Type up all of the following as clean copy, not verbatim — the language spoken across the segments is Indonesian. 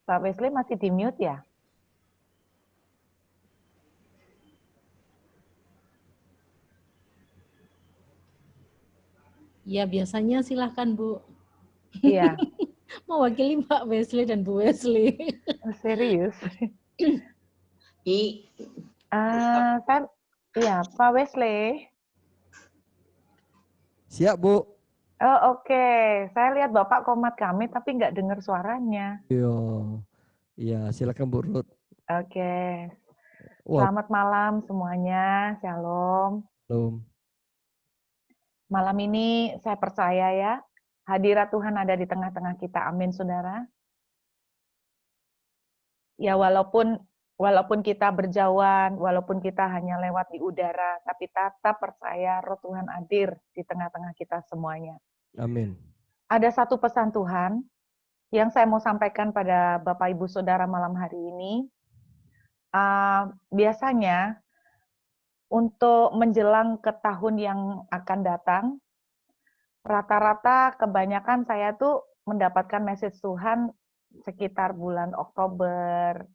Pak Wesley masih di mute ya? Ya, biasanya silahkan, Bu. Iya. Mewakili Pak Wesley dan Bu Wesley. Serius? I, Kan, iya, Pak Wesley. Siap, Bu. Oh, oke. Saya lihat Bapak komat kami, tapi nggak dengar suaranya. Iya, silakan Bu Ruth. Oke. Wah, Selamat malam semuanya. Shalom. belum. Malam ini saya percaya ya, hadirat Tuhan ada di tengah-tengah kita. Amin, saudara. Ya, walaupun kita berjauhan, walaupun kita hanya lewat di udara, tapi tetap percaya roh Tuhan hadir di tengah-tengah kita semuanya. Amin. Ada satu pesan Tuhan yang saya mau sampaikan pada Bapak Ibu Saudara malam hari ini. Biasanya untuk menjelang ke tahun yang akan datang, rata-rata kebanyakan saya tuh mendapatkan message Tuhan sekitar bulan Oktober,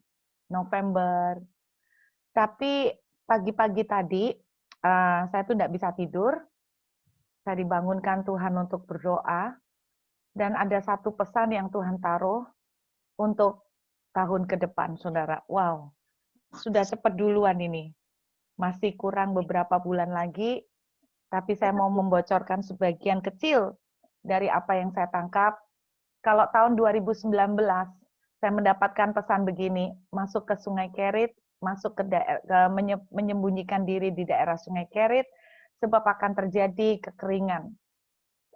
November. Tapi pagi-pagi tadi, saya tuh nggak bisa tidur. Saya dibangunkan Tuhan untuk berdoa. Dan ada satu pesan yang Tuhan taruh untuk tahun ke depan, saudara. Wow, sudah cepat duluan ini. Masih kurang beberapa bulan lagi, tapi saya mau membocorkan sebagian kecil dari apa yang saya tangkap. Kalau tahun 2019, saya mendapatkan pesan begini, masuk ke Sungai Kerit, masuk ke menyembunyikan diri di daerah Sungai Kerit, sebab akan terjadi kekeringan.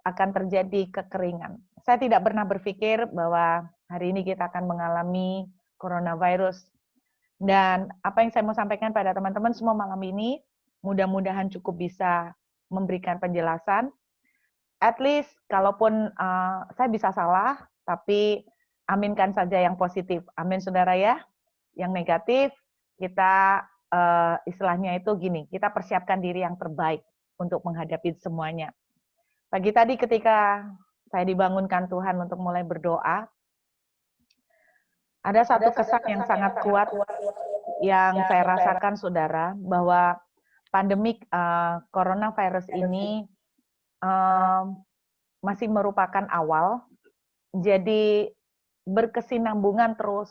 Akan terjadi kekeringan. Saya tidak pernah berpikir bahwa hari ini kita akan mengalami coronavirus. Dan apa yang saya mau sampaikan pada teman-teman semua malam ini, mudah-mudahan cukup bisa memberikan penjelasan. At least, kalaupun saya bisa salah, tapi aminkan saja yang positif. Amin, saudara ya. Yang negatif, kita istilahnya itu gini, kita persiapkan diri yang terbaik untuk menghadapi semuanya. Pagi tadi ketika saya dibangunkan Tuhan untuk mulai berdoa, ada satu kesan yang sangat kuat yang saya rasakan, saudara, bahwa pandemik coronavirus ini masih merupakan awal, jadi berkesinambungan terus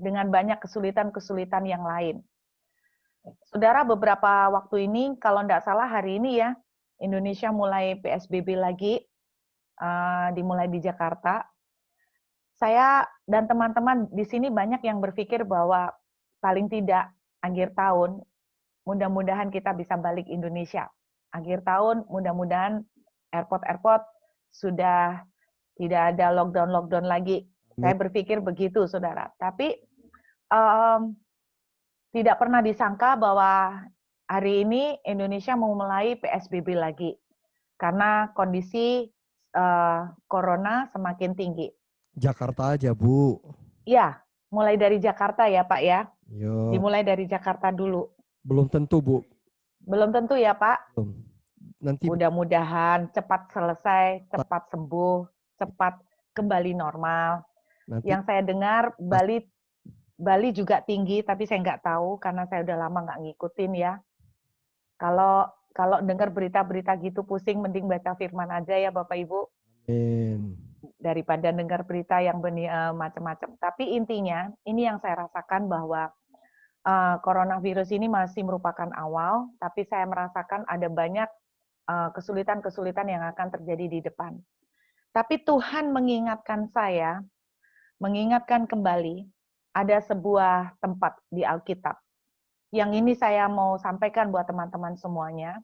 dengan banyak kesulitan-kesulitan yang lain. Saudara, beberapa waktu ini, kalau tidak salah hari ini ya, Indonesia mulai PSBB lagi, dimulai di Jakarta. Saya dan teman-teman di sini banyak yang berpikir bahwa paling tidak akhir tahun, mudah-mudahan kita bisa balik Indonesia. Akhir tahun, mudah-mudahan airport-airport sudah tidak ada lockdown-lockdown lagi. Saya berpikir begitu, saudara. Tapi tidak pernah disangka bahwa hari ini Indonesia mau mulai PSBB lagi. Karena kondisi corona semakin tinggi. Jakarta aja, Bu. Ya, mulai dari Jakarta ya, Pak ya. Yo. Dimulai dari Jakarta dulu. Belum tentu, Bu. Belum tentu ya, Pak. Belum. Nanti mudah-mudahan cepat selesai, cepat sembuh, cepat kembali normal. nanti Yang saya dengar Bali juga tinggi, tapi saya nggak tahu karena saya udah lama nggak ngikutin ya. Kalau dengar berita-berita gitu pusing, mending baca firman aja ya Bapak Ibu. Amin. Daripada dengar berita yang macam-macam. Tapi intinya, ini yang saya rasakan bahwa coronavirus ini masih merupakan awal, tapi saya merasakan ada banyak kesulitan-kesulitan yang akan terjadi di depan. Tapi Tuhan mengingatkan saya, mengingatkan kembali, ada sebuah tempat di Alkitab. Yang ini saya mau sampaikan buat teman-teman semuanya.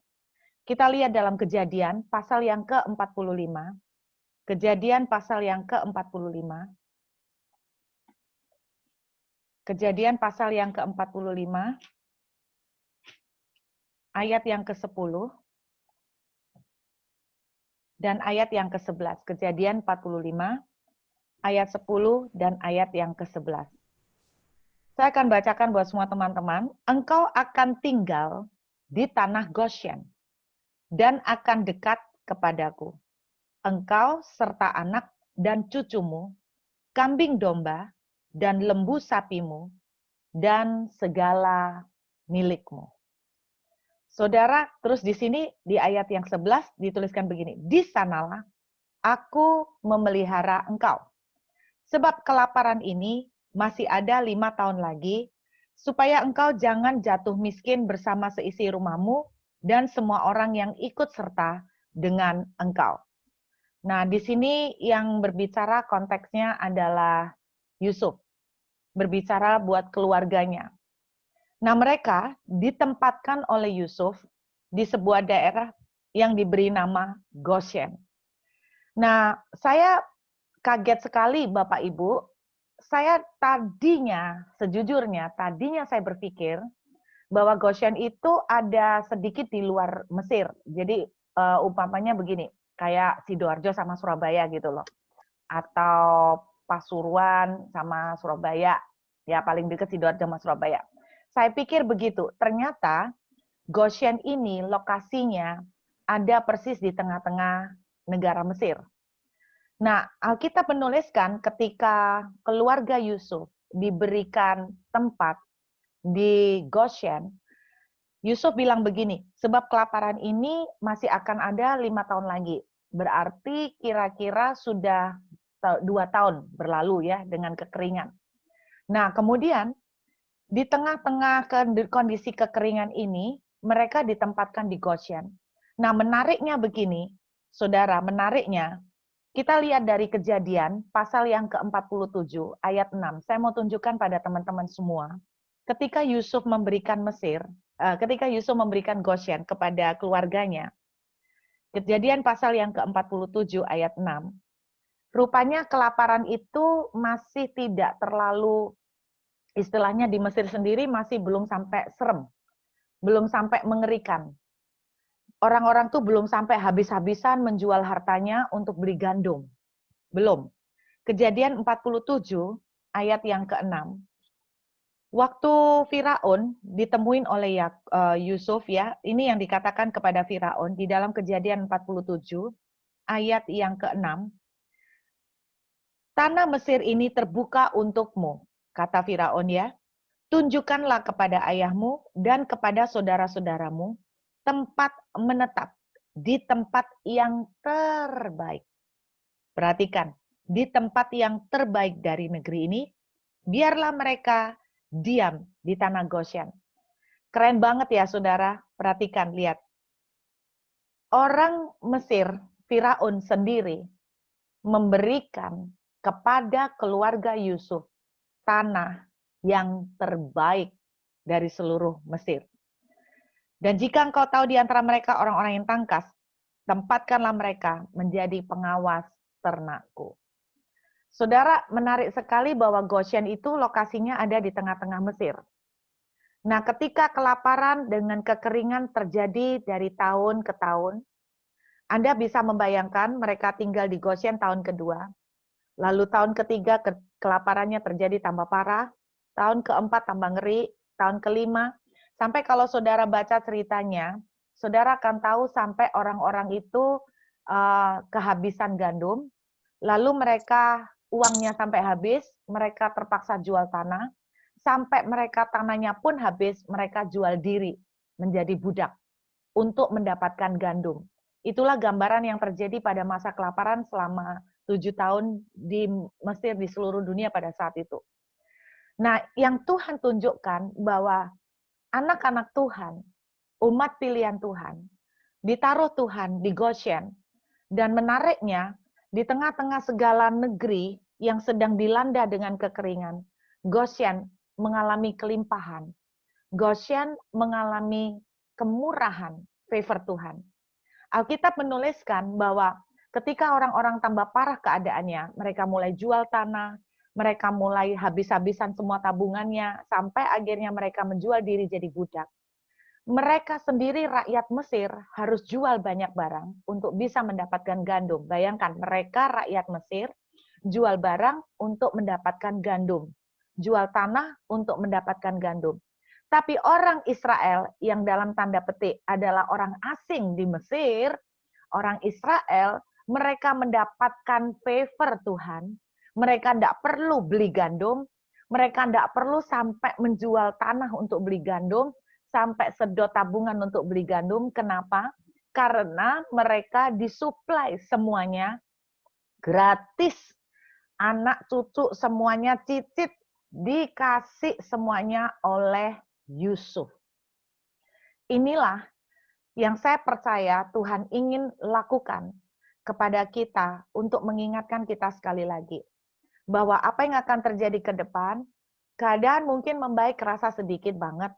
Kita lihat dalam Kejadian, pasal yang ke-45. Kejadian pasal yang ke-45. Kejadian pasal yang ke-45, ayat yang ke-10, dan ayat yang ke-11. Kejadian 45, ayat 10, dan ayat yang ke-11. Saya akan bacakan buat semua teman-teman. Engkau akan tinggal di tanah Goshen, dan akan dekat kepadaku. Engkau serta anak dan cucumu, kambing domba, dan lembu sapimu, dan segala milikmu. Saudara, terus di sini di ayat yang 11 dituliskan begini, di sanalah aku memelihara engkau. Sebab kelaparan ini masih ada 5 tahun lagi, supaya engkau jangan jatuh miskin bersama seisi rumahmu dan semua orang yang ikut serta dengan engkau. Nah, di sini yang berbicara konteksnya adalah Yusuf. Berbicara buat keluarganya. Nah, mereka ditempatkan oleh Yusuf di sebuah daerah yang diberi nama Goshen. Nah, saya kaget sekali Bapak Ibu. Saya sejujurnya saya berpikir bahwa Goshen itu ada sedikit di luar Mesir. Jadi umpamanya begini, kayak Sidoarjo sama Surabaya gitu loh. Atau Pasuruan sama Surabaya. Ya paling dekat Sidoarjo sama Surabaya. Saya pikir begitu. Ternyata Goshen ini lokasinya ada persis di tengah-tengah negara Mesir. Nah, Alkitab menuliskan ketika keluarga Yusuf diberikan tempat di Goshen, Yusuf bilang begini, sebab kelaparan ini masih akan ada 5 tahun lagi. Berarti kira-kira sudah 2 tahun berlalu ya dengan kekeringan. Nah, kemudian di tengah-tengah kondisi kekeringan ini, mereka ditempatkan di Goshen. Nah, menariknya begini, saudara, menariknya, kita lihat dari Kejadian, pasal yang ke-47, ayat 6. Saya mau tunjukkan pada teman-teman semua, ketika Yusuf memberikan Goshen kepada keluarganya, Kejadian pasal yang ke-47, ayat 6, rupanya kelaparan itu masih tidak terlalu, istilahnya di Mesir sendiri masih belum sampai serem, belum sampai mengerikan. Orang-orang tuh belum sampai habis-habisan menjual hartanya untuk beli gandum. Belum. Kejadian 47 ayat yang ke-6. Waktu Firaun ditemuin oleh Yusuf ya, ini yang dikatakan kepada Firaun di dalam Kejadian 47 ayat yang ke-6. Tanah Mesir ini terbuka untukmu, kata Firaun ya. Tunjukkanlah kepada ayahmu dan kepada saudara-saudaramu tempat menetap di tempat yang terbaik. Perhatikan, di tempat yang terbaik dari negeri ini, biarlah mereka diam di tanah Goshen. Keren banget ya saudara, perhatikan, lihat. Orang Mesir, Firaun sendiri, memberikan kepada keluarga Yusuf tanah yang terbaik dari seluruh Mesir. Dan jika engkau tahu di antara mereka orang-orang yang tangkas, tempatkanlah mereka menjadi pengawas ternakku. Saudara, menarik sekali bahwa Goshen itu lokasinya ada di tengah-tengah Mesir. Nah, ketika kelaparan dengan kekeringan terjadi dari tahun ke tahun, Anda bisa membayangkan mereka tinggal di Goshen tahun kedua, lalu tahun ketiga kelaparannya terjadi tambah parah, tahun keempat tambah ngeri, tahun kelima, sampai kalau saudara baca ceritanya, saudara akan tahu sampai orang-orang itu kehabisan gandum, lalu mereka uangnya sampai habis, mereka terpaksa jual tanah, sampai mereka tanahnya pun habis, mereka jual diri menjadi budak untuk mendapatkan gandum. Itulah gambaran yang terjadi pada masa kelaparan selama 7 tahun di Mesir, di seluruh dunia pada saat itu. Nah, yang Tuhan tunjukkan bahwa anak-anak Tuhan, umat pilihan Tuhan, ditaruh Tuhan di Goshen, dan menariknya, di tengah-tengah segala negeri yang sedang dilanda dengan kekeringan, Goshen mengalami kelimpahan. Goshen mengalami kemurahan, favor Tuhan. Alkitab menuliskan bahwa ketika orang-orang tambah parah keadaannya, mereka mulai jual tanah, mereka mulai habis-habisan semua tabungannya, sampai akhirnya mereka menjual diri jadi budak. Mereka sendiri rakyat Mesir harus jual banyak barang untuk bisa mendapatkan gandum. Bayangkan, mereka rakyat Mesir jual barang untuk mendapatkan gandum. Jual tanah untuk mendapatkan gandum. Tapi orang Israel yang dalam tanda petik adalah orang asing di Mesir, orang Israel, mereka mendapatkan favor Tuhan. Mereka tidak perlu beli gandum, Mereka tidak perlu sampai menjual tanah untuk beli gandum, sampai sedot tabungan untuk beli gandum. Kenapa? Karena mereka disuplai semuanya gratis. Anak cucu semuanya cicit, dikasih semuanya oleh Yusuf. Inilah yang saya percaya Tuhan ingin lakukan kepada kita untuk mengingatkan kita sekali lagi. Bahwa apa yang akan terjadi ke depan, keadaan mungkin membaik kerasa sedikit banget.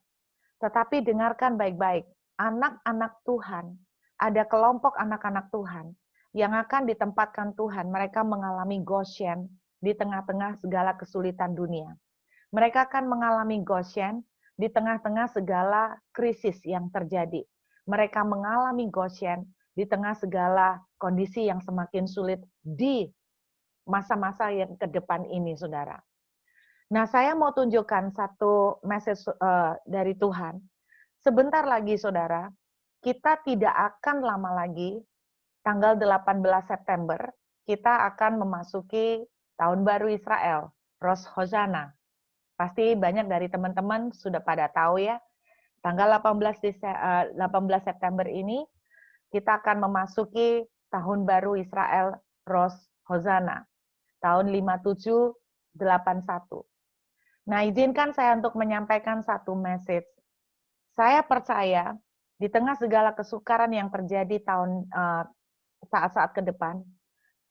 Tetapi dengarkan baik-baik, anak-anak Tuhan, ada kelompok anak-anak Tuhan yang akan ditempatkan Tuhan, mereka mengalami Goshen di tengah-tengah segala kesulitan dunia. Mereka akan mengalami Goshen di tengah-tengah segala krisis yang terjadi. Mereka mengalami Goshen di tengah segala kondisi yang semakin sulit di masa-masa yang ke depan ini, saudara. Nah, saya mau tunjukkan satu message dari Tuhan. Sebentar lagi, saudara, kita tidak akan lama lagi, tanggal 18 September, kita akan memasuki Tahun Baru Israel, Rosh Hashanah. Pasti banyak dari teman-teman sudah pada tahu ya, tanggal 18 September ini, kita akan memasuki Tahun Baru Israel, Rosh Hashanah, tahun 5781. Nah, izinkan saya untuk menyampaikan satu message. Saya percaya di tengah segala kesukaran yang terjadi saat-saat ke depan,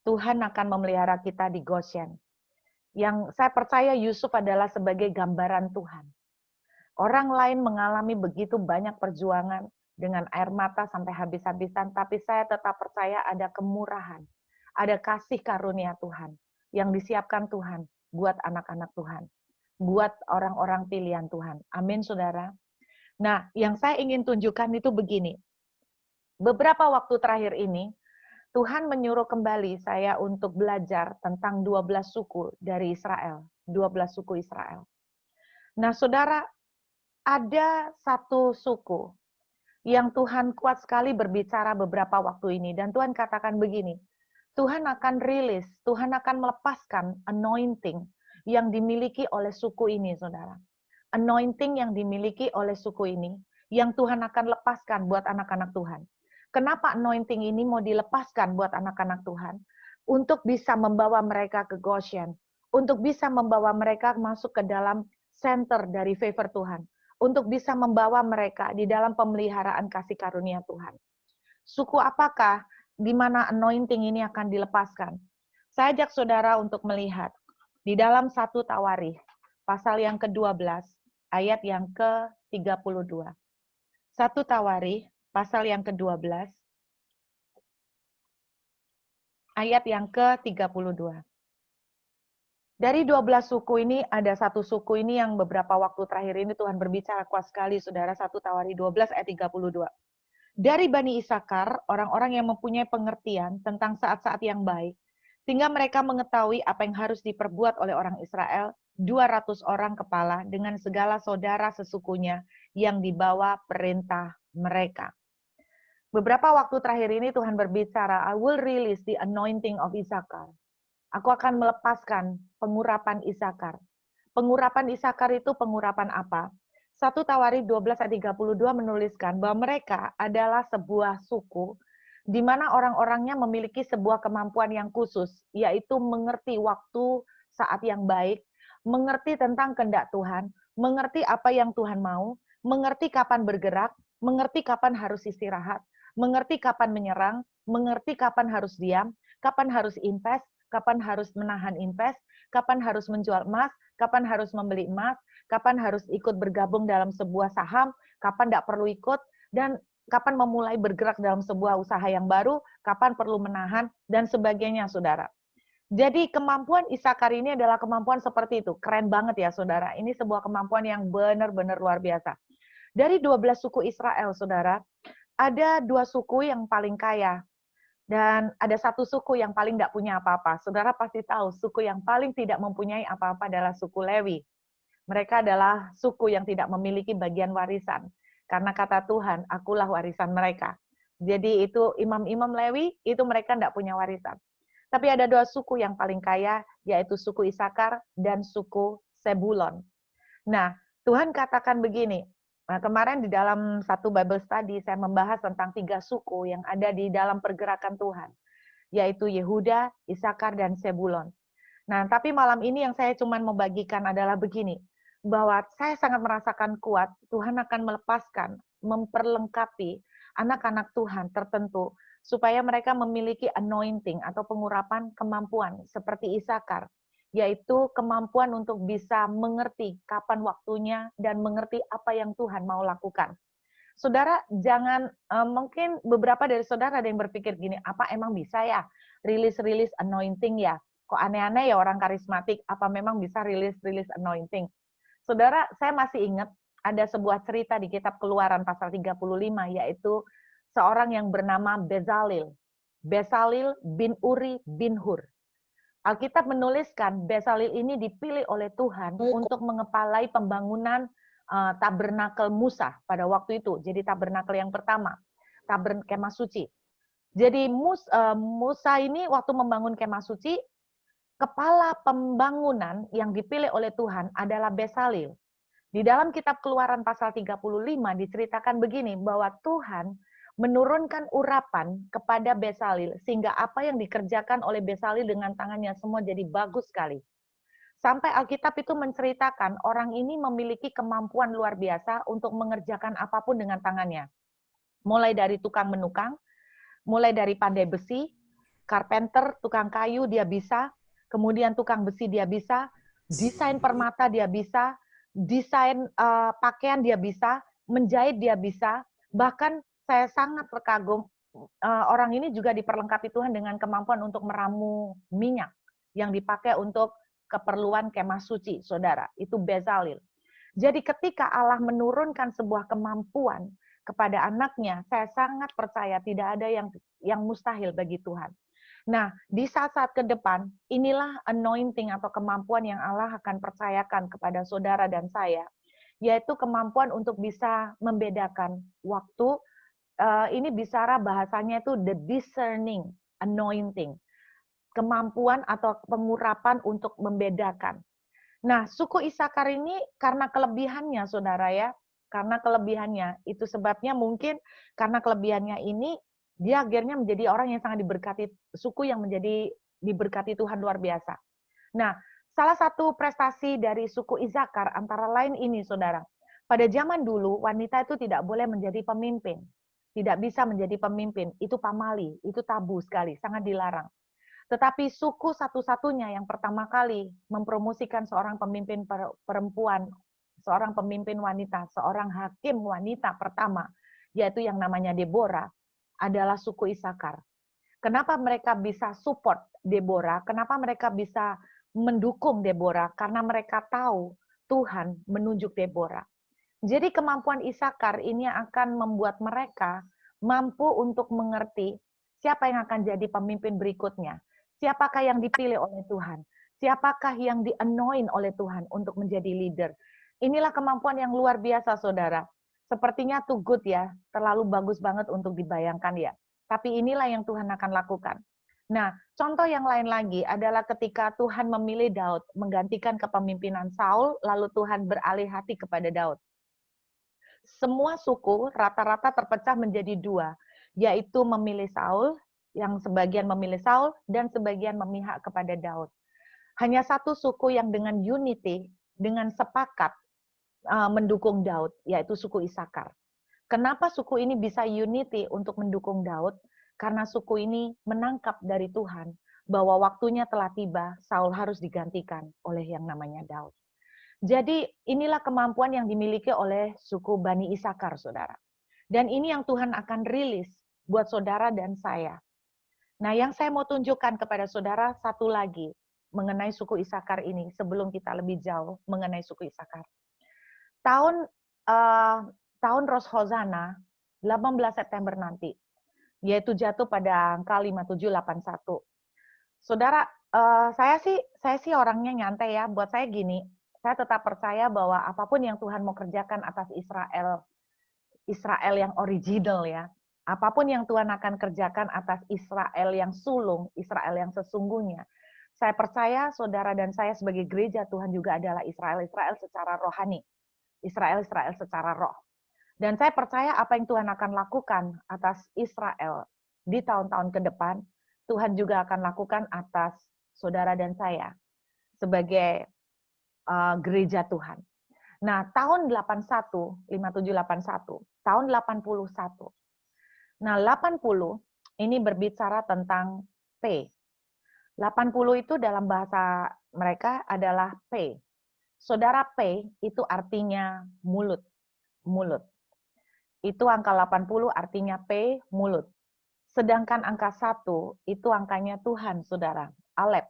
Tuhan akan memelihara kita di Goshen. Yang saya percaya Yusuf adalah sebagai gambaran Tuhan. Orang lain mengalami begitu banyak perjuangan dengan air mata sampai habis-habisan, tapi saya tetap percaya ada kemurahan, ada kasih karunia Tuhan yang disiapkan Tuhan buat anak-anak Tuhan, buat orang-orang pilihan Tuhan. Amin, saudara. Nah, yang saya ingin tunjukkan itu begini. Beberapa waktu terakhir ini, Tuhan menyuruh kembali saya untuk belajar tentang 12 suku dari Israel. 12 suku Israel. Nah, saudara, ada satu suku yang Tuhan kuat sekali berbicara beberapa waktu ini. Dan Tuhan katakan begini, Tuhan akan rilis, Tuhan akan melepaskan anointing yang dimiliki oleh suku ini, saudara. Anointing yang dimiliki oleh suku ini, yang Tuhan akan lepaskan buat anak-anak Tuhan. Kenapa anointing ini mau dilepaskan buat anak-anak Tuhan? Untuk bisa membawa mereka ke Goshen, untuk bisa membawa mereka masuk ke dalam center dari favor Tuhan, untuk bisa membawa mereka di dalam pemeliharaan kasih karunia Tuhan. Suku apakah di mana anointing ini akan dilepaskan? Saya ajak saudara untuk melihat di dalam 1 Tawarikh, pasal yang ke-12, ayat yang ke-32. 1 Tawarikh, pasal yang ke-12, ayat yang ke-32. Dari 12 suku ini, ada satu suku ini yang beberapa waktu terakhir ini Tuhan berbicara kuat sekali, saudara. 1 Tawarikh 12 ayat 32. Dari Bani Isakar, orang-orang yang mempunyai pengertian tentang saat-saat yang baik, sehingga mereka mengetahui apa yang harus diperbuat oleh orang Israel, 200 orang kepala dengan segala saudara sesukunya yang dibawa perintah mereka. Beberapa waktu terakhir ini Tuhan berbicara, I will release the anointing of Isakar. Aku akan melepaskan pengurapan Isakar. Pengurapan Isakar itu pengurapan apa? 1 Tawarikh 12 ayat 32 menuliskan bahwa mereka adalah sebuah suku di mana orang-orangnya memiliki sebuah kemampuan yang khusus, yaitu mengerti waktu saat yang baik, mengerti tentang kehendak Tuhan, mengerti apa yang Tuhan mau, mengerti kapan bergerak, mengerti kapan harus istirahat, mengerti kapan menyerang, mengerti kapan harus diam, kapan harus invest, kapan harus menahan invest, kapan harus menjual emas, kapan harus membeli emas, kapan harus ikut bergabung dalam sebuah saham, kapan tidak perlu ikut, dan kapan memulai bergerak dalam sebuah usaha yang baru, kapan perlu menahan, dan sebagainya, saudara. Jadi kemampuan Isakar ini adalah kemampuan seperti itu. Keren banget ya, saudara. Ini sebuah kemampuan yang benar-benar luar biasa. Dari 12 suku Israel, saudara, ada 2 suku yang paling kaya. Dan ada satu suku yang paling tidak punya apa-apa. Saudara pasti tahu, suku yang paling tidak mempunyai apa-apa adalah suku Lewi. Mereka adalah suku yang tidak memiliki bagian warisan. Karena kata Tuhan, akulah warisan mereka. Jadi itu imam-imam Lewi, itu mereka tidak punya warisan. Tapi ada 2 suku yang paling kaya, yaitu suku Isakar dan suku Sebulon. Nah, Tuhan katakan begini, kemarin di dalam satu Bible study saya membahas tentang 3 suku yang ada di dalam pergerakan Tuhan, yaitu Yehuda, Isakar, dan Sebulon. Nah, tapi malam ini yang saya cuma membagikan adalah begini, bahwa saya sangat merasakan kuat, Tuhan akan melepaskan, memperlengkapi anak-anak Tuhan tertentu, supaya mereka memiliki anointing atau pengurapan kemampuan seperti Isakar, yaitu kemampuan untuk bisa mengerti kapan waktunya dan mengerti apa yang Tuhan mau lakukan. Saudara, jangan, mungkin beberapa dari saudara ada yang berpikir gini, apa emang bisa ya rilis-rilis anointing ya? Kok aneh-aneh ya orang karismatik, apa memang bisa rilis-rilis anointing? Saudara, saya masih ingat ada sebuah cerita di kitab Keluaran pasal 35, yaitu seorang yang bernama Bezalel. Bezalel bin Uri bin Hur. Alkitab menuliskan Bezalel ini dipilih oleh Tuhan untuk mengepalai pembangunan tabernakel Musa pada waktu itu. Jadi tabernakel yang pertama, kemah suci. Jadi Musa ini waktu membangun kemah suci, kepala pembangunan yang dipilih oleh Tuhan adalah Bezalel. Di dalam kitab Keluaran pasal 35 diceritakan begini, bahwa Tuhan menurunkan urapan kepada Bezalel, sehingga apa yang dikerjakan oleh Bezalel dengan tangannya semua jadi bagus sekali. Sampai Alkitab itu menceritakan orang ini memiliki kemampuan luar biasa untuk mengerjakan apapun dengan tangannya. Mulai dari tukang menukang, mulai dari pandai besi, carpenter, tukang kayu dia bisa, kemudian tukang besi dia bisa, desain permata dia bisa, desain pakaian dia bisa, menjahit dia bisa, bahkan saya sangat terkagum, orang ini juga diperlengkapi Tuhan dengan kemampuan untuk meramu minyak yang dipakai untuk keperluan kemah suci, saudara. Itu Bezalel. Jadi ketika Allah menurunkan sebuah kemampuan kepada anaknya, saya sangat percaya tidak ada yang mustahil bagi Tuhan. Nah, di saat-saat ke depan, inilah anointing atau kemampuan yang Allah akan percayakan kepada saudara dan saya, yaitu kemampuan untuk bisa membedakan waktu. Ini bicara bahasanya itu the discerning anointing, kemampuan atau pengurapan untuk membedakan. Nah, suku Isakar ini karena kelebihannya, saudara ya, karena kelebihannya, itu sebabnya mungkin karena kelebihannya ini, dia akhirnya menjadi orang yang sangat diberkati, suku yang menjadi diberkati Tuhan luar biasa. Nah, salah satu prestasi dari suku Isakar antara lain ini, saudara. Pada zaman dulu, wanita itu tidak boleh menjadi pemimpin. Tidak bisa menjadi pemimpin. Itu pamali, itu tabu sekali, sangat dilarang. Tetapi suku satu-satunya yang pertama kali mempromosikan seorang pemimpin perempuan, seorang pemimpin wanita, seorang hakim wanita pertama, yaitu yang namanya Deborah, adalah suku Isakar. Kenapa mereka bisa support Deborah? Kenapa mereka bisa mendukung Deborah? Karena mereka tahu Tuhan menunjuk Deborah. Jadi kemampuan Isakar ini akan membuat mereka mampu untuk mengerti siapa yang akan jadi pemimpin berikutnya. Siapakah yang dipilih oleh Tuhan? Siapakah yang di-anoint oleh Tuhan untuk menjadi leader? Inilah kemampuan yang luar biasa, saudara. Sepertinya too good ya, terlalu bagus banget untuk dibayangkan ya. Tapi inilah yang Tuhan akan lakukan. Nah, contoh yang lain lagi adalah ketika Tuhan memilih Daud menggantikan kepemimpinan Saul, lalu Tuhan beralih hati kepada Daud. Semua suku rata-rata terpecah menjadi 2, yaitu memilih Saul, yang sebagian memilih Saul, dan sebagian memihak kepada Daud. Hanya satu suku yang dengan unity, dengan sepakat mendukung Daud, yaitu suku Isakar. Kenapa suku ini bisa unity untuk mendukung Daud? Karena suku ini menangkap dari Tuhan bahwa waktunya telah tiba, Saul harus digantikan oleh yang namanya Daud. Jadi inilah kemampuan yang dimiliki oleh suku Bani Isakar, saudara. Dan ini yang Tuhan akan rilis buat saudara dan saya. Nah, yang saya mau tunjukkan kepada saudara satu lagi mengenai suku Isakar ini, sebelum kita lebih jauh mengenai suku Isakar. Tahun Rosh Hoshana, 18 September nanti, yaitu jatuh pada angka 5781. Saudara, saya sih orangnya nyantai ya. Buat saya gini, saya tetap percaya bahwa apapun yang Tuhan mau kerjakan atas Israel yang original ya, apapun yang Tuhan akan kerjakan atas Israel yang sulung, Israel yang sesungguhnya, Saya percaya saudara dan saya sebagai gereja Tuhan juga adalah Israel-Israel secara rohani. Israel-Israel secara roh. Dan saya percaya apa yang Tuhan akan lakukan atas Israel di tahun-tahun ke depan, Tuhan juga akan lakukan atas saudara dan saya sebagai gereja Tuhan. Nah, tahun 81, 5781, tahun 81. Nah, 80 ini berbicara tentang P. 80 itu dalam bahasa mereka adalah P. Saudara, P itu artinya mulut. Mulut. Itu angka 80 artinya P, mulut. Sedangkan angka 1 itu angkanya Tuhan, saudara. Alep.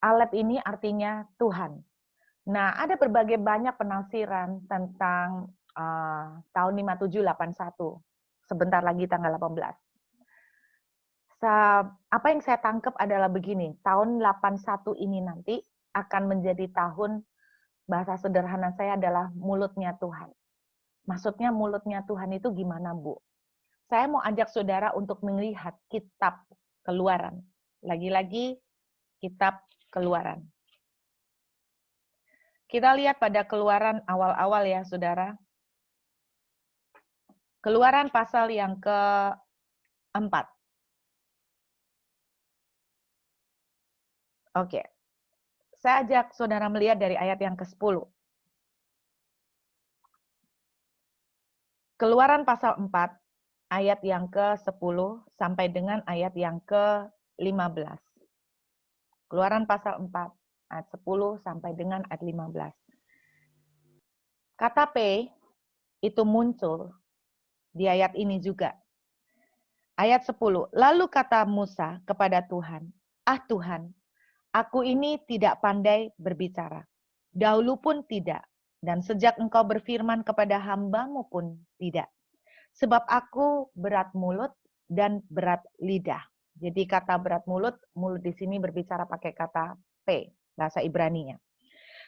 Alep ini artinya Tuhan. Nah, ada berbagai banyak penafsiran tentang tahun 5781. Sebentar lagi tanggal 18. Apa yang saya tangkap adalah begini, tahun 81 ini nanti akan menjadi tahun, bahasa sederhana saya adalah mulutnya Tuhan. Maksudnya mulutnya Tuhan itu gimana, Bu? Saya mau ajak saudara untuk melihat kitab Keluaran. Lagi-lagi kitab Keluaran. Kita lihat pada Keluaran awal-awal ya, saudara. Keluaran pasal yang ke-4. Oke. Saya ajak saudara melihat dari ayat yang ke-10. Keluaran pasal 4, ayat yang ke-10 sampai dengan ayat yang ke-15. Keluaran pasal 4, ayat 10 sampai dengan ayat 15. Kata P itu muncul di ayat ini juga. Ayat 10, lalu kata Musa kepada Tuhan, "Ah Tuhan, aku ini tidak pandai berbicara. Dahulu pun tidak, dan sejak engkau berfirman kepada hamba-Mu pun tidak. Sebab aku berat mulut dan berat lidah." Jadi kata berat mulut di sini berbicara pakai kata P, bahasa Ibraninya.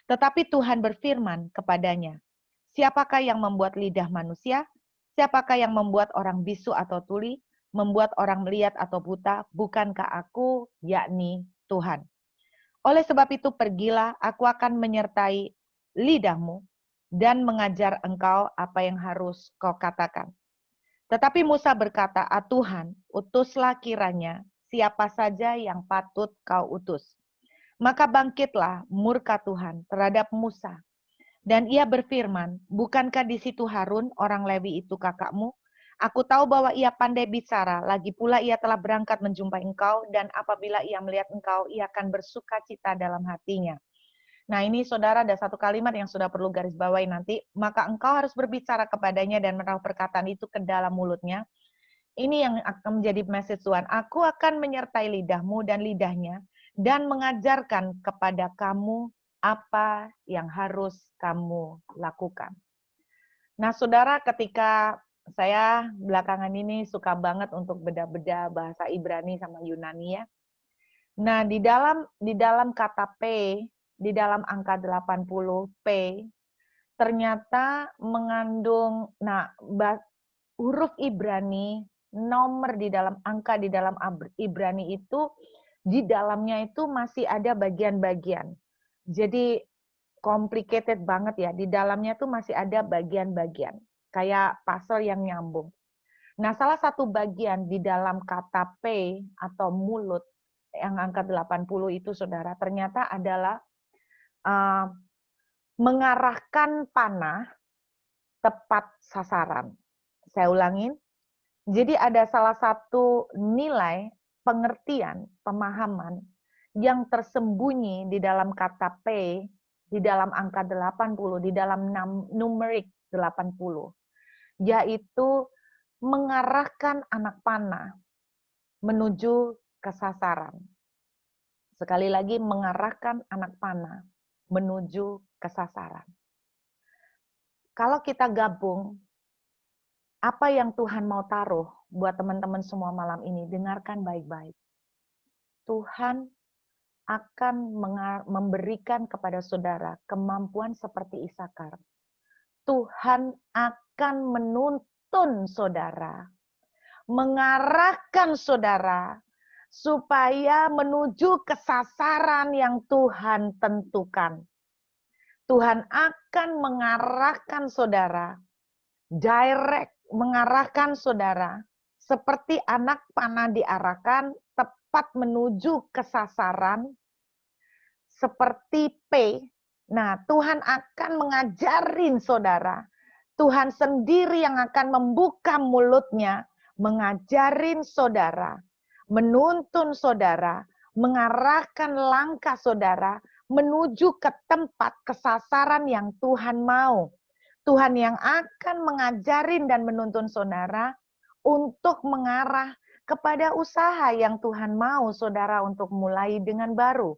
Tetapi Tuhan berfirman kepadanya, "Siapakah yang membuat lidah manusia? Siapakah yang membuat orang bisu atau tuli? Membuat orang melihat atau buta? Bukankah aku, yakni Tuhan? Oleh sebab itu pergilah, aku akan menyertai lidahmu dan mengajar engkau apa yang harus kau katakan." Tetapi Musa berkata, "Ah Tuhan, utuslah kiranya siapa saja yang patut kau utus." Maka bangkitlah murka Tuhan terhadap Musa. Dan ia berfirman, "Bukankah di situ Harun, orang Lewi itu kakakmu? Aku tahu bahwa ia pandai bicara, lagi pula ia telah berangkat menjumpai engkau, dan apabila ia melihat engkau, ia akan bersuka cita dalam hatinya." Nah ini saudara ada satu kalimat yang sudah perlu garis bawahi nanti. Maka engkau harus berbicara kepadanya dan menaruh perkataan itu ke dalam mulutnya. Ini yang akan menjadi message Tuhan. Aku akan menyertai lidahmu dan lidahnya dan mengajarkan kepada kamu apa yang harus kamu lakukan. Nah saudara, ketika saya belakangan ini suka banget untuk beda-beda bahasa Ibrani sama Yunani ya. Nah di dalam kata P, di dalam angka 80 P, ternyata mengandung, huruf Ibrani, nomor di dalam angka di dalam Ibrani itu, di dalamnya itu masih ada bagian-bagian. Jadi complicated banget ya, di dalamnya tuh masih ada bagian-bagian, kayak puzzle yang nyambung. Nah, salah satu bagian di dalam kata P atau mulut, yang angka 80 itu saudara, ternyata adalah mengarahkan panah tepat sasaran. Saya ulangin. Jadi ada salah satu nilai pengertian, pemahaman yang tersembunyi di dalam kata P, di dalam angka 80, di dalam numerik 80, yaitu mengarahkan anak panah menuju ke sasaran. Sekali lagi, mengarahkan anak panah menuju ke sasaran. Kalau kita gabung, apa yang Tuhan mau taruh buat teman-teman semua malam ini, dengarkan baik-baik. Tuhan akan memberikan kepada saudara kemampuan seperti Isakar. Tuhan akan menuntun saudara, mengarahkan saudara supaya menuju ke sasaran yang Tuhan tentukan. Tuhan akan mengarahkan saudara, direct mengarahkan saudara, seperti anak panah diarahkan tepat menuju ke sasaran, seperti P. Nah, Tuhan akan mengajarin saudara. Tuhan sendiri yang akan membuka mulutnya, mengajarin saudara, menuntun saudara, mengarahkan langkah saudara menuju ke tempat kesasaran yang Tuhan mau. Tuhan yang akan mengajarin dan menuntun saudara untuk mengarah kepada usaha yang Tuhan mau saudara untuk mulai dengan baru.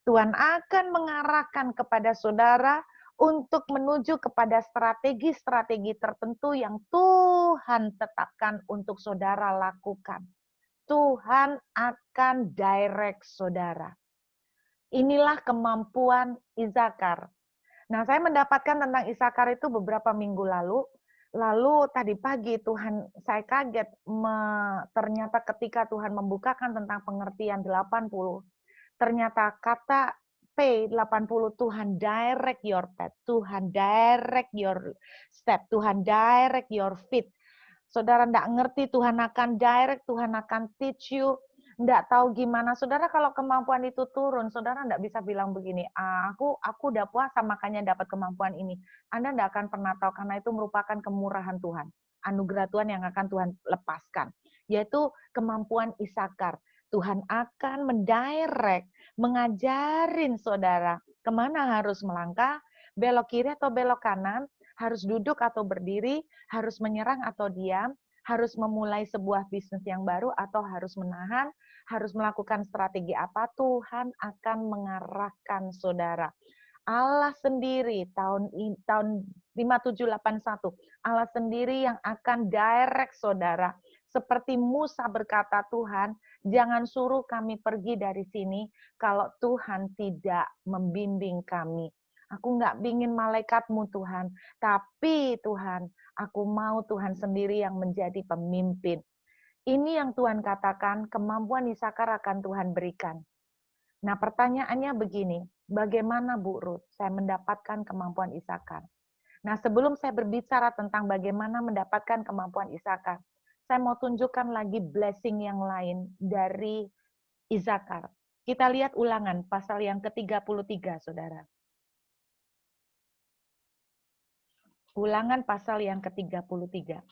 Tuhan akan mengarahkan kepada saudara untuk menuju kepada strategi-strategi tertentu yang Tuhan tetapkan untuk saudara lakukan. Tuhan akan direct saudara. Inilah kemampuan Isakar. Nah, saya mendapatkan tentang Isakar itu beberapa minggu lalu. Lalu tadi pagi saya kaget ternyata ketika Tuhan membukakan tentang pengertian 80. Ternyata kata P80, Tuhan direct your path, Tuhan direct your step, Tuhan direct your feet. Saudara enggak ngerti, Tuhan akan direct, Tuhan akan teach you. Enggak tahu gimana. Saudara kalau kemampuan itu turun, saudara enggak bisa bilang begini, aku udah puasa makanya dapat kemampuan ini. Anda enggak akan pernah tahu karena itu merupakan kemurahan Tuhan. Anugerah Tuhan yang akan Tuhan lepaskan. Yaitu kemampuan Isakar. Tuhan akan mendirect, mengajarin saudara kemana harus melangkah, belok kiri atau belok kanan, harus duduk atau berdiri, harus menyerang atau diam, harus memulai sebuah bisnis yang baru atau harus menahan, harus melakukan strategi apa, Tuhan akan mengarahkan saudara. Allah sendiri tahun 5781, Allah sendiri yang akan direct saudara. Seperti Musa berkata, Tuhan, jangan suruh kami pergi dari sini kalau Tuhan tidak membimbing kami. Aku nggak ingin malaikatmu Tuhan, tapi Tuhan, aku mau Tuhan sendiri yang menjadi pemimpin. Ini yang Tuhan katakan, kemampuan Isakar akan Tuhan berikan. Nah pertanyaannya begini, bagaimana Bu Ruth saya mendapatkan kemampuan Isakar? Nah sebelum saya berbicara tentang bagaimana mendapatkan kemampuan Isakar, saya mau tunjukkan lagi blessing yang lain dari Isakar. Kita lihat Ulangan pasal yang ke-33, saudara. Ulangan pasal yang ke-33.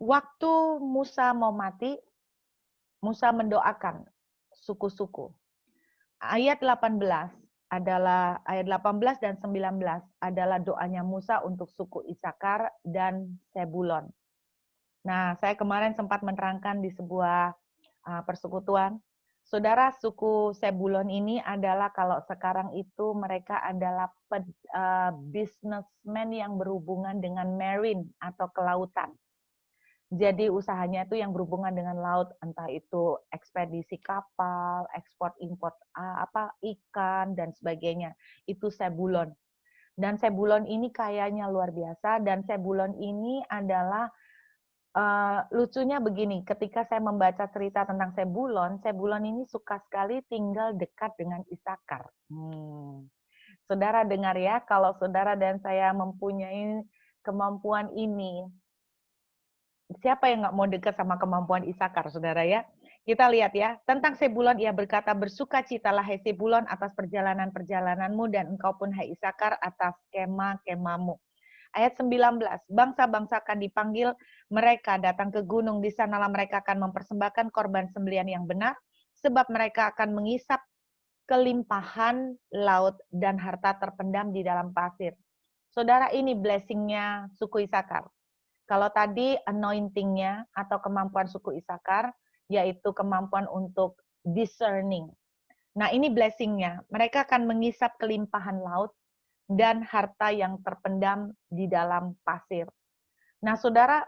Waktu Musa mau mati, Musa mendoakan suku-suku. Ayat 18 adalah ayat 18 dan 19 adalah doanya Musa untuk suku Isakar dan Sebulon. Nah, saya kemarin sempat menerangkan di sebuah persekutuan. Saudara, suku Sebulon ini adalah kalau sekarang itu mereka adalah businessman yang berhubungan dengan marine atau kelautan. Jadi usahanya itu yang berhubungan dengan laut, entah itu ekspedisi kapal, ekspor impor ikan dan sebagainya. Itu Sebulon. Dan Sebulon ini kayanya luar biasa, dan Sebulon ini adalah lucunya begini, ketika saya membaca cerita tentang Sebulon, Sebulon ini suka sekali tinggal dekat dengan Isakar. Saudara dengar ya, kalau saudara dan saya mempunyai kemampuan ini, siapa yang nggak mau dekat sama kemampuan Isakar, saudara ya? Kita lihat ya, tentang Sebulon ia berkata, bersukacitalah hai Sebulon atas perjalanan-perjalananmu, dan engkau pun hai Isakar atas kemah-kemahmu. Ayat 19, bangsa-bangsa akan dipanggil, mereka datang ke gunung, di sanalah mereka akan mempersembahkan korban sembelihan yang benar, sebab mereka akan mengisap kelimpahan laut dan harta terpendam di dalam pasir. Saudara, ini blessing-nya suku Isakar. Kalau tadi anointing-nya atau kemampuan suku Isakar, yaitu kemampuan untuk discerning. Nah, ini blessing-nya. Mereka akan mengisap kelimpahan laut dan harta yang terpendam di dalam pasir. Nah, saudara,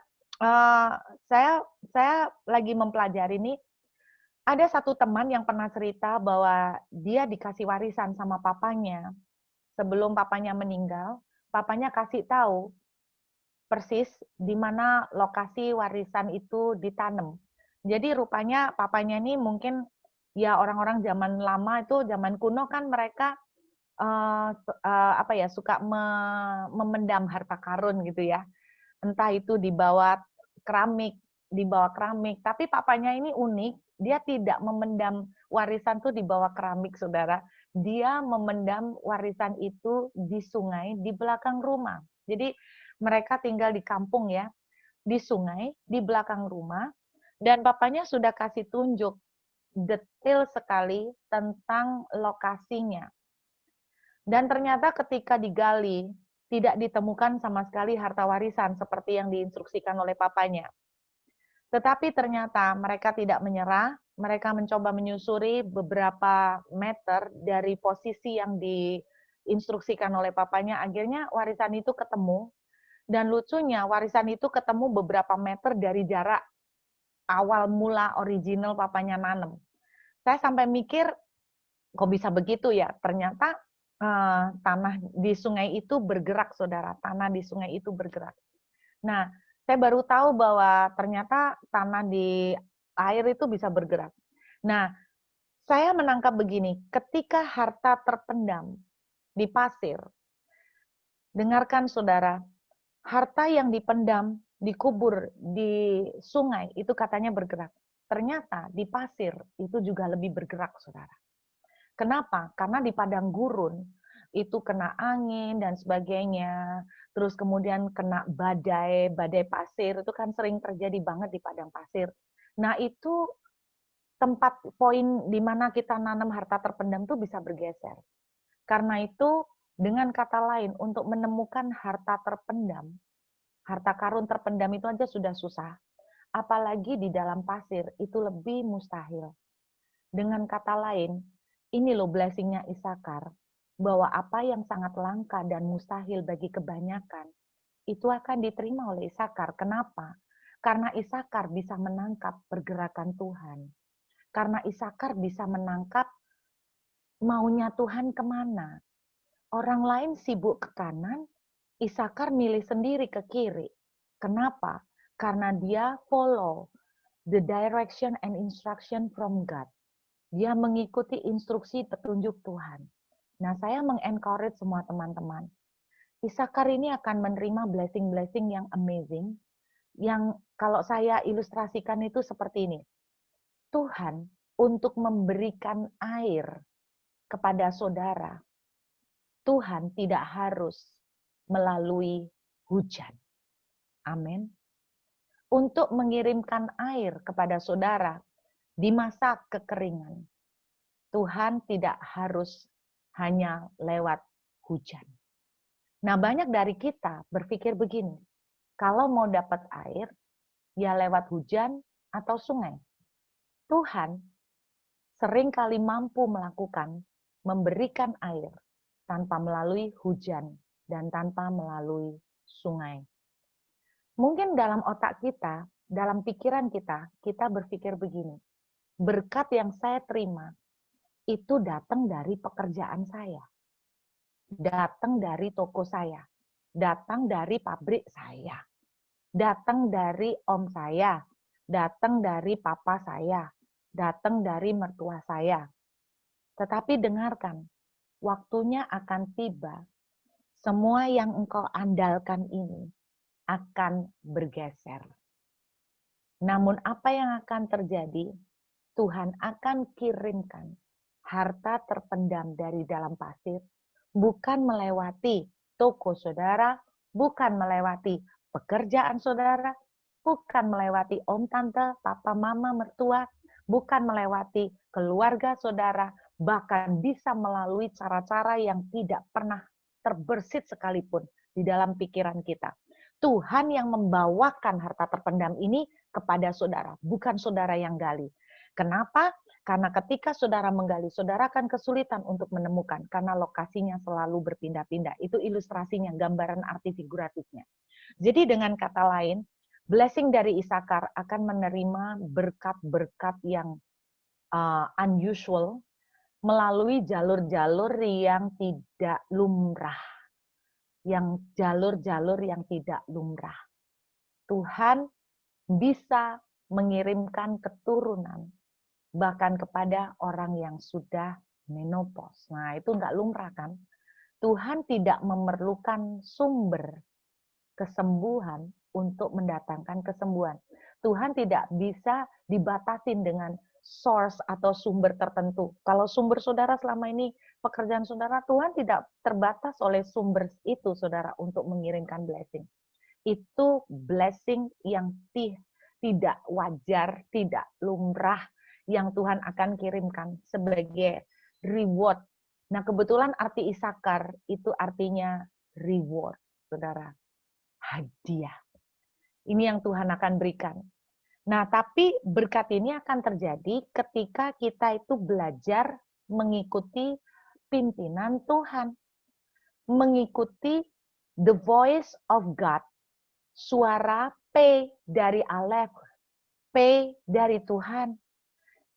saya lagi mempelajari ini. Ada satu teman yang pernah cerita bahwa dia dikasih warisan sama papanya. Sebelum papanya meninggal, papanya kasih tahu persis di mana lokasi warisan itu ditanam. Jadi rupanya papanya ini mungkin ya orang-orang zaman lama itu, zaman kuno kan mereka apa ya, suka memendam harta karun gitu ya. Entah itu di bawah keramik. Tapi papanya ini unik, dia tidak memendam warisan tuh di bawah keramik, Saudara. Dia memendam warisan itu di sungai di belakang rumah. Jadi mereka tinggal di kampung ya, di sungai di belakang rumah, dan papanya sudah kasih tunjuk detail sekali tentang lokasinya. Dan ternyata ketika digali, tidak ditemukan sama sekali harta warisan seperti yang diinstruksikan oleh papanya. Tetapi ternyata mereka tidak menyerah, mereka mencoba menyusuri beberapa meter dari posisi yang diinstruksikan oleh papanya, akhirnya warisan itu ketemu, dan lucunya warisan itu ketemu beberapa meter dari jarak awal mula original papanya nanem. Saya sampai mikir, kok bisa begitu ya? Ternyata tanah di sungai itu bergerak, Saudara. Tanah di sungai itu bergerak. Nah, saya baru tahu bahwa ternyata tanah di air itu bisa bergerak. Nah, saya menangkap begini, ketika harta terpendam di pasir, dengarkan Saudara, harta yang dipendam, dikubur di sungai, itu katanya bergerak. Ternyata di pasir itu juga lebih bergerak, Saudara. Kenapa? Karena di padang gurun itu kena angin dan sebagainya, terus kemudian kena badai pasir, itu kan sering terjadi banget di padang pasir. Nah, itu tempat poin di mana kita nanam harta terpendam itu bisa bergeser. Karena itu, dengan kata lain, untuk menemukan harta terpendam, harta karun terpendam itu aja sudah susah. Apalagi di dalam pasir, itu lebih mustahil. Dengan kata lain, ini loh blessing-nya Isakar, bahwa apa yang sangat langka dan mustahil bagi kebanyakan, itu akan diterima oleh Isakar. Kenapa? Karena Isakar bisa menangkap pergerakan Tuhan. Karena Isakar bisa menangkap maunya Tuhan kemana. Orang lain sibuk ke kanan, Isakar milih sendiri ke kiri. Kenapa? Karena dia follow the direction and instruction from God. Dia mengikuti instruksi petunjuk Tuhan. Nah, saya mengencourage semua teman-teman. Isakar ini akan menerima blessing-blessing yang amazing, yang kalau saya ilustrasikan itu seperti ini. Tuhan untuk memberikan air kepada saudara, Tuhan tidak harus melalui hujan. Amin. Untuk mengirimkan air kepada saudara di masa kekeringan, Tuhan tidak harus hanya lewat hujan. Nah, banyak dari kita berpikir begini, kalau mau dapat air, ya lewat hujan atau sungai. Tuhan seringkali mampu melakukan, memberikan air tanpa melalui hujan dan tanpa melalui sungai. Mungkin dalam otak kita, dalam pikiran kita berpikir begini, berkat yang saya terima itu datang dari pekerjaan saya, datang dari toko saya, datang dari pabrik saya, datang dari om saya, datang dari papa saya, datang dari mertua saya. Tetapi dengarkan, waktunya akan tiba, semua yang engkau andalkan ini akan bergeser. Namun apa yang akan terjadi? Tuhan akan kirimkan harta terpendam dari dalam pasir, bukan melewati toko saudara, bukan melewati pekerjaan saudara, bukan melewati om tante, papa mama mertua, bukan melewati keluarga saudara, bahkan bisa melalui cara-cara yang tidak pernah terbersit sekalipun di dalam pikiran kita. Tuhan yang membawakan harta terpendam ini kepada saudara, bukan saudara yang gali. Kenapa? Karena ketika saudara menggali, saudara akan kesulitan untuk menemukan karena lokasinya selalu berpindah-pindah. Itu ilustrasinya, gambaran arti figuratifnya. Jadi dengan kata lain, blessing dari Isakar akan menerima berkat-berkat yang unusual melalui jalur-jalur yang tidak lumrah. Jalur-jalur yang tidak lumrah. Tuhan bisa mengirimkan keturunan, bahkan kepada orang yang sudah menopause. Nah, itu nggak lumrah kan? Tuhan tidak memerlukan sumber kesembuhan untuk mendatangkan kesembuhan. Tuhan tidak bisa dibatasin dengan source atau sumber tertentu. Kalau sumber saudara selama ini pekerjaan saudara, Tuhan tidak terbatas oleh sumber itu saudara untuk mengirimkan blessing. Itu blessing yang tidak wajar, tidak lumrah yang Tuhan akan kirimkan sebagai reward. Nah, kebetulan arti Isakar itu artinya reward, saudara. Hadiah. Ini yang Tuhan akan berikan. Nah, tapi berkat ini akan terjadi ketika kita itu belajar mengikuti pimpinan Tuhan. Mengikuti the voice of God. Suara P dari Aleph. P dari Tuhan.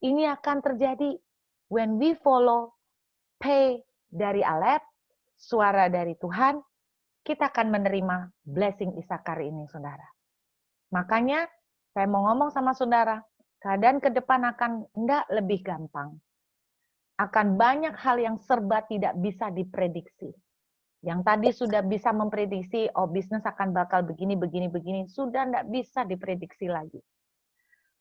Ini akan terjadi when we follow P dari Aleph, suara dari Tuhan, kita akan menerima blessing Isakar ini, saudara. Makanya saya mau ngomong sama saudara, keadaan ke depan akan enggak lebih gampang. Akan banyak hal yang serba tidak bisa diprediksi. Yang tadi sudah bisa memprediksi, oh bisnis akan bakal begini, sudah enggak bisa diprediksi lagi.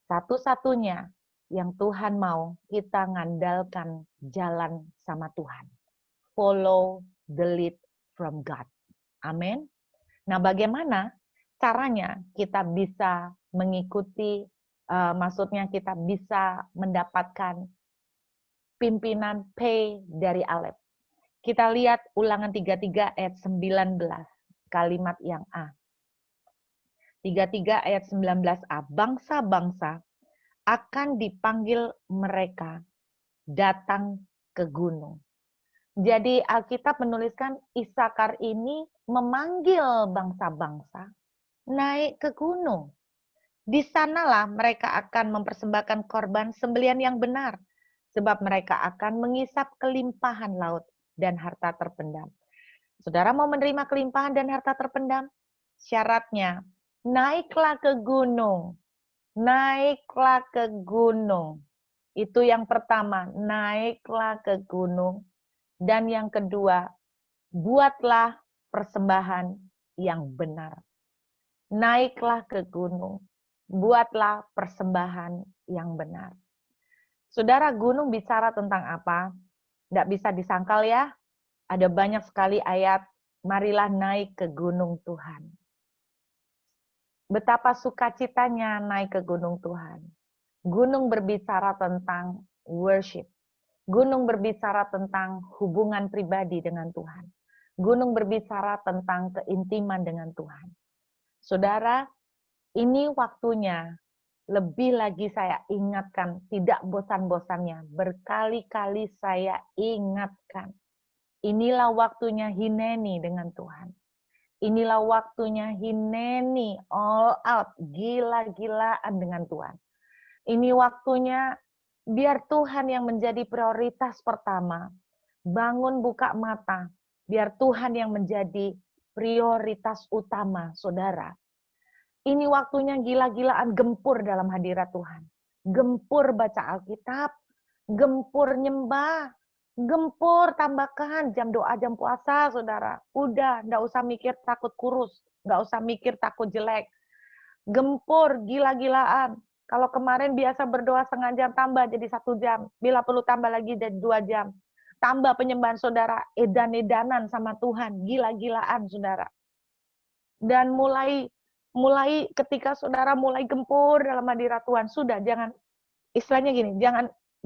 Satu-satunya yang Tuhan mau, kita ngandalkan jalan sama Tuhan. Follow the lead from God. Amin. Nah, bagaimana caranya kita bisa mengikuti, maksudnya kita bisa mendapatkan pimpinan P dari Aleph. Kita lihat Ulangan 33 ayat 19, kalimat yang A. 33 ayat 19a, bangsa-bangsa akan dipanggil mereka datang ke gunung. Jadi Alkitab menuliskan Isakar ini memanggil bangsa-bangsa naik ke gunung. Di sanalah mereka akan mempersembahkan korban sembelihan yang benar, sebab mereka akan mengisap kelimpahan laut dan harta terpendam. Saudara mau menerima kelimpahan dan harta terpendam? Syaratnya, naiklah ke gunung. Naiklah ke gunung. Itu yang pertama, naiklah ke gunung. Dan yang kedua, buatlah persembahan yang benar. Naiklah ke gunung, buatlah persembahan yang benar. Saudara, gunung bicara tentang apa? Tidak bisa disangkal ya. Ada banyak sekali ayat, marilah naik ke gunung Tuhan. Betapa sukacitanya naik ke gunung Tuhan. Gunung berbicara tentang worship. Gunung berbicara tentang hubungan pribadi dengan Tuhan. Gunung berbicara tentang keintiman dengan Tuhan. Saudara, ini waktunya lebih lagi saya ingatkan, tidak bosan-bosannya. Berkali-kali saya ingatkan. Inilah waktunya hineni dengan Tuhan. Inilah waktunya hineni, all out, gila-gilaan dengan Tuhan. Ini waktunya biar Tuhan yang menjadi prioritas pertama. Bangun buka mata, biar Tuhan yang menjadi prioritas utama, saudara. Ini waktunya gila-gilaan gempur dalam hadirat Tuhan. Gempur baca Alkitab, gempur nyembah, gempur tambahkan jam doa, jam puasa, saudara. Udah, nggak usah mikir takut kurus, nggak usah mikir takut jelek. Gempur, gila-gilaan. Kalau kemarin biasa berdoa setengah jam, tambah jadi 1 jam. Bila perlu tambah lagi jadi 2 jam. Tambah penyembahan saudara, edan-edanan sama Tuhan, gila-gilaan saudara. Dan mulai ketika saudara mulai gempur dalam hadirat Tuhan, sudah jangan, istilahnya gini,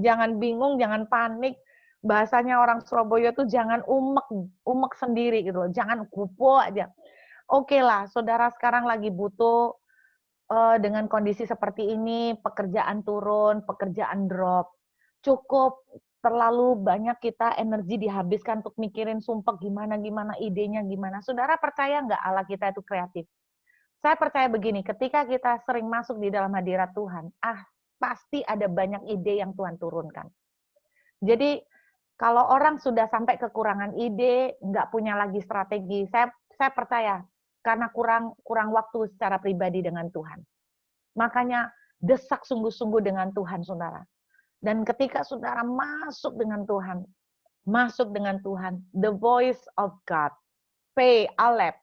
jangan bingung, jangan panik. Bahasanya orang Surabaya tuh jangan umek sendiri gitu loh, jangan kupo aja. Oke lah, saudara sekarang lagi butuh dengan kondisi seperti ini, pekerjaan turun, pekerjaan drop. Cukup terlalu banyak kita energi dihabiskan untuk mikirin sumpah gimana idenya gimana. Saudara percaya nggak Allah kita itu kreatif? Saya percaya begini, ketika kita sering masuk di dalam hadirat Tuhan, pasti ada banyak ide yang Tuhan turunkan. Jadi kalau orang sudah sampai kekurangan ide, nggak punya lagi strategi, saya percaya karena kurang waktu secara pribadi dengan Tuhan. Makanya desak sungguh-sungguh dengan Tuhan, saudara. Dan ketika saudara masuk dengan Tuhan, the voice of God, P, Alep,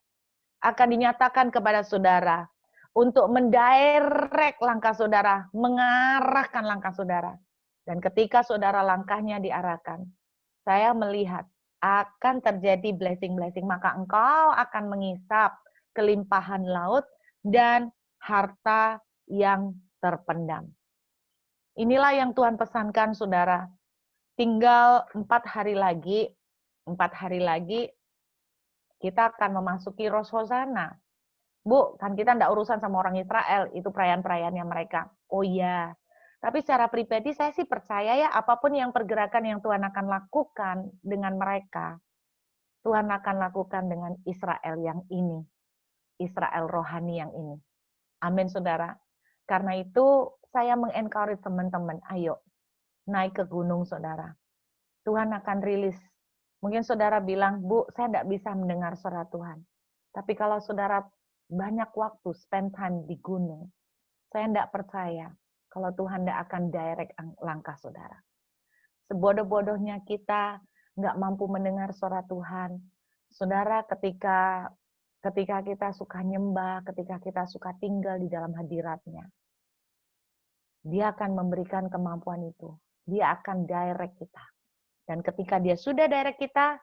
akan dinyatakan kepada saudara untuk mendirect langkah saudara, mengarahkan langkah saudara. Dan ketika saudara langkahnya diarahkan, saya melihat akan terjadi blessing-blessing, maka engkau akan mengisap kelimpahan laut dan harta yang terpendam. Inilah yang Tuhan pesankan, saudara. Tinggal 4 hari lagi, kita akan memasuki Rosh Hoshana. Bu, kan kita enggak urusan sama orang Israel, itu perayaan-perayaannya mereka. Oh iya, tapi secara pribadi saya sih percaya ya, apapun yang pergerakan yang Tuhan akan lakukan dengan mereka, Tuhan akan lakukan dengan Israel yang ini, Israel rohani yang ini. Amin, saudara. Karena itu saya mengencourage teman-teman, ayo naik ke gunung, saudara. Tuhan akan rilis. Mungkin saudara bilang, Bu, saya enggak bisa mendengar suara Tuhan. Tapi kalau saudara banyak waktu spend time di gunung, saya enggak percaya kalau Tuhan enggak akan direct langkah saudara. Sebodoh-bodohnya kita enggak mampu mendengar suara Tuhan. Saudara, ketika kita suka nyembah, ketika kita suka tinggal di dalam hadiratnya, Dia akan memberikan kemampuan itu. Dia akan direct kita. Dan ketika Dia sudah direct kita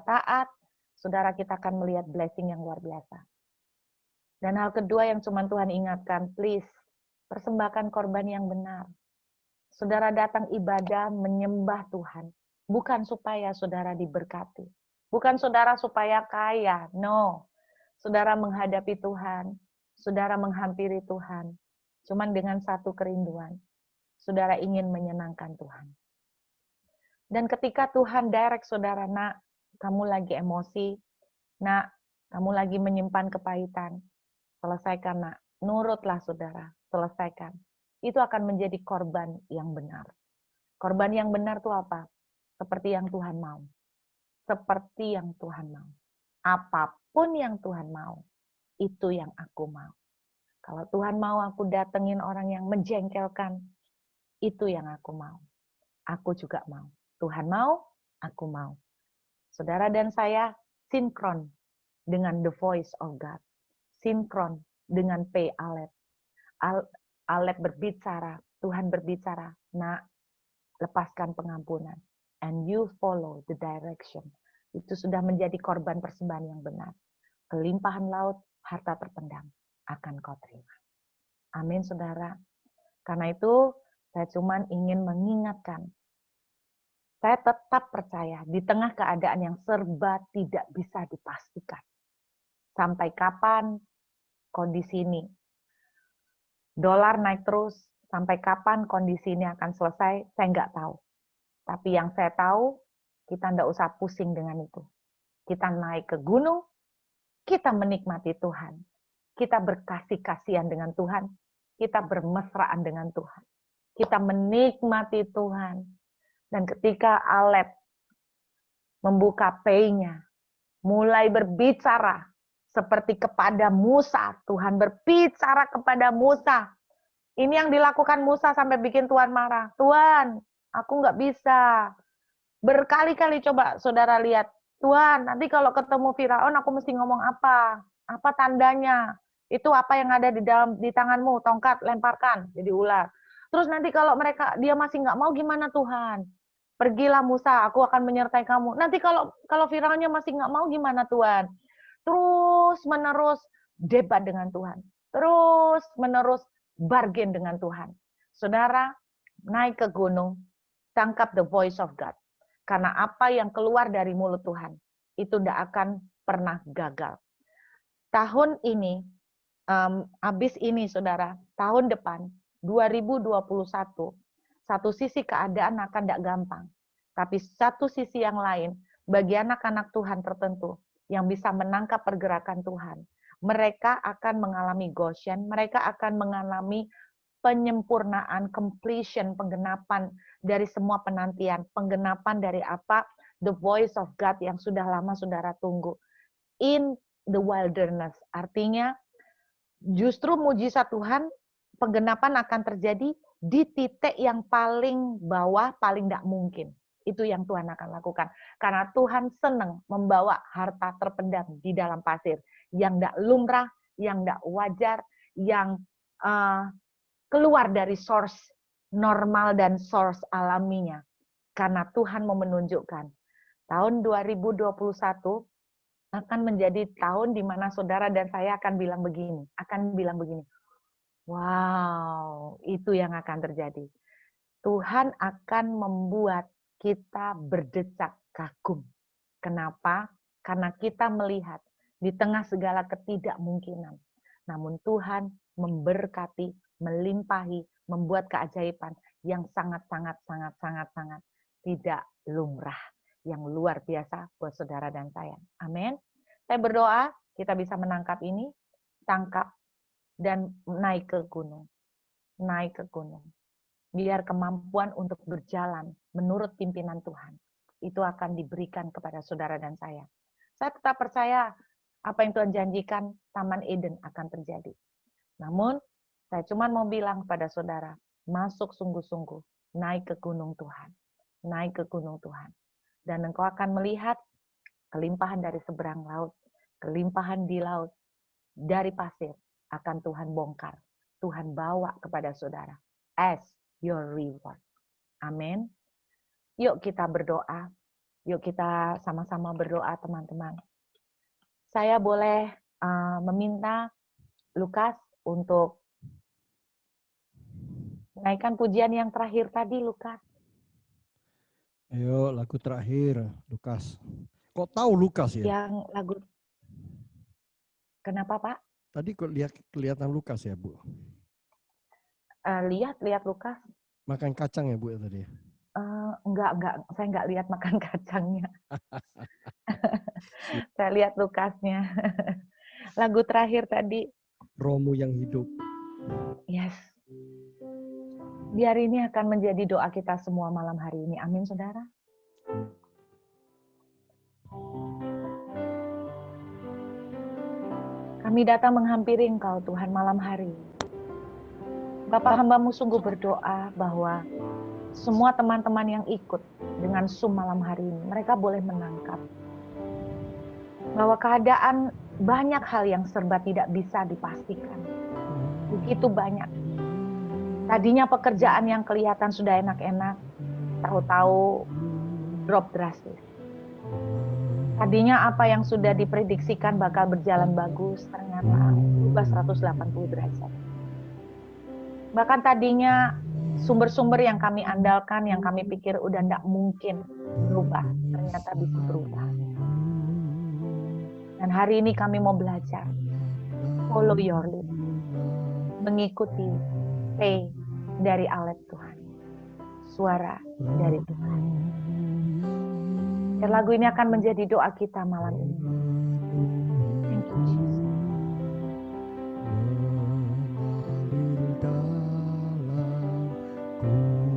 taat, saudara, kita akan melihat blessing yang luar biasa. Dan hal kedua yang cuma Tuhan ingatkan, please, persembahkan korban yang benar. Saudara datang ibadah menyembah Tuhan. Bukan supaya saudara diberkati. Bukan saudara supaya kaya. No. Saudara menghadapi Tuhan. Saudara menghampiri Tuhan. Cuman dengan satu kerinduan. Saudara ingin menyenangkan Tuhan. Dan ketika Tuhan direct saudara, nak, kamu lagi emosi. Nak, kamu lagi menyimpan kepahitan. Selesaikan, nak. Nurutlah, saudara. Selesaikan. Itu akan menjadi korban yang benar. Korban yang benar itu apa? Seperti yang Tuhan mau. Seperti yang Tuhan mau. Apapun yang Tuhan mau, itu yang aku mau. Kalau Tuhan mau aku datengin orang yang menjengkelkan, itu yang aku mau. Aku juga mau. Tuhan mau, aku mau. Saudara dan saya sinkron dengan the voice of God. Sinkron dengan P, Alep. Alep berbicara, Tuhan berbicara, nak, lepaskan pengampunan. And you follow the direction. Itu sudah menjadi korban persembahan yang benar. Kelimpahan laut, harta terpendam, akan kau terima. Amin, saudara. Karena itu, saya cuma ingin mengingatkan, saya tetap percaya di tengah keadaan yang serba tidak bisa dipastikan. Sampai kapan kondisi ini? Dolar naik terus, sampai kapan kondisi ini akan selesai, saya nggak tahu. Tapi yang saya tahu, kita nggak usah pusing dengan itu. Kita naik ke gunung, kita menikmati Tuhan. Kita berkasih-kasihan dengan Tuhan. Kita bermesraan dengan Tuhan. Kita menikmati Tuhan. Dan ketika Alep membuka P-nya, mulai berbicara seperti kepada Musa. Tuhan berbicara kepada Musa. Ini yang dilakukan Musa sampai bikin Tuhan marah. Tuhan, aku nggak bisa. Berkali-kali coba saudara lihat. Tuhan, nanti kalau ketemu Firaun aku mesti ngomong apa? Apa tandanya? Itu apa yang ada di tanganmu? Tongkat, lemparkan. Jadi ular. Terus nanti kalau dia masih nggak mau gimana Tuhan? Pergilah Musa, aku akan menyertai kamu. Nanti kalau Firaunnya masih nggak mau gimana Tuhan? Terus menerus debat dengan Tuhan. Terus menerus bargain dengan Tuhan. Saudara, naik ke gunung, tangkap the voice of God. Karena apa yang keluar dari mulut Tuhan, itu tidak akan pernah gagal. Tahun ini, habis ini saudara, tahun depan, 2021, satu sisi keadaan akan tidak gampang. Tapi satu sisi yang lain, bagi anak-anak Tuhan tertentu, yang bisa menangkap pergerakan Tuhan, mereka akan mengalami Goshen, mereka akan mengalami penyempurnaan, completion, penggenapan dari semua penantian, penggenapan dari apa? The voice of God yang sudah lama saudara tunggu. In the wilderness, artinya justru mujizat Tuhan penggenapan akan terjadi di titik yang paling bawah, paling tidak mungkin. Itu yang Tuhan akan lakukan. Karena Tuhan senang membawa harta terpendam di dalam pasir. Yang tidak lumrah, yang tidak wajar, yang keluar dari source normal dan source alaminya. Karena Tuhan mau menunjukkan tahun 2021 akan menjadi tahun di mana saudara dan saya akan bilang begini. Wow, itu yang akan terjadi. Tuhan akan membuat kita berdecak kagum. Kenapa? Karena kita melihat di tengah segala ketidakmungkinan. Namun Tuhan memberkati, melimpahi, membuat keajaiban yang sangat tidak lumrah. Yang luar biasa buat saudara dan saya. Amin. Saya berdoa kita bisa menangkap ini, tangkap, dan naik ke gunung. Naik ke gunung. Biar kemampuan untuk berjalan menurut pimpinan Tuhan itu akan diberikan kepada saudara dan saya. Saya tetap percaya apa yang Tuhan janjikan, Taman Eden akan terjadi. Namun, saya cuma mau bilang kepada saudara, masuk sungguh-sungguh, naik ke gunung Tuhan. Naik ke gunung Tuhan. Dan engkau akan melihat kelimpahan dari seberang laut, kelimpahan di laut, dari pasir akan Tuhan bongkar. Tuhan bawa kepada saudara as your reward. Amin. Yuk kita berdoa. Yuk kita sama-sama berdoa, teman-teman. Saya boleh meminta Lukas untuk menaikkan pujian yang terakhir tadi, Lukas. Ayo lagu terakhir, Lukas. Kok tahu Lukas ya? Yang lagu. Kenapa, Pak? Tadi kok kelihatan Lukas ya, Bu? Lihat Lukas. Makan kacang ya, Bu, tadi? Enggak. Saya enggak lihat makan kacangnya. Saya lihat Lukasnya. Lagu terakhir tadi. Rohmu yang hidup. Yes. Biar ini akan menjadi doa kita semua malam hari ini. Amin, saudara. Kami datang menghampiri Engkau, Tuhan, malam hari. Bapak hamba-Mu sungguh berdoa bahwa semua teman-teman yang ikut dengan Zoom malam hari ini, mereka boleh menangkap bahwa keadaan banyak hal yang serba tidak bisa dipastikan. Begitu banyak. Tadinya pekerjaan yang kelihatan sudah enak-enak, tahu-tahu drop drastis. Tadinya apa yang sudah diprediksikan bakal berjalan bagus, ternyata berubah 180 derajat. Bahkan tadinya sumber-sumber yang kami andalkan, yang kami pikir udah tidak mungkin berubah, ternyata bisa berubah. Dan hari ini kami mau belajar, follow your lead, mengikuti pay dari alat Tuhan, suara dari Tuhan. Dan lagu ini akan menjadi doa kita malam ini. Thank you, Jesus.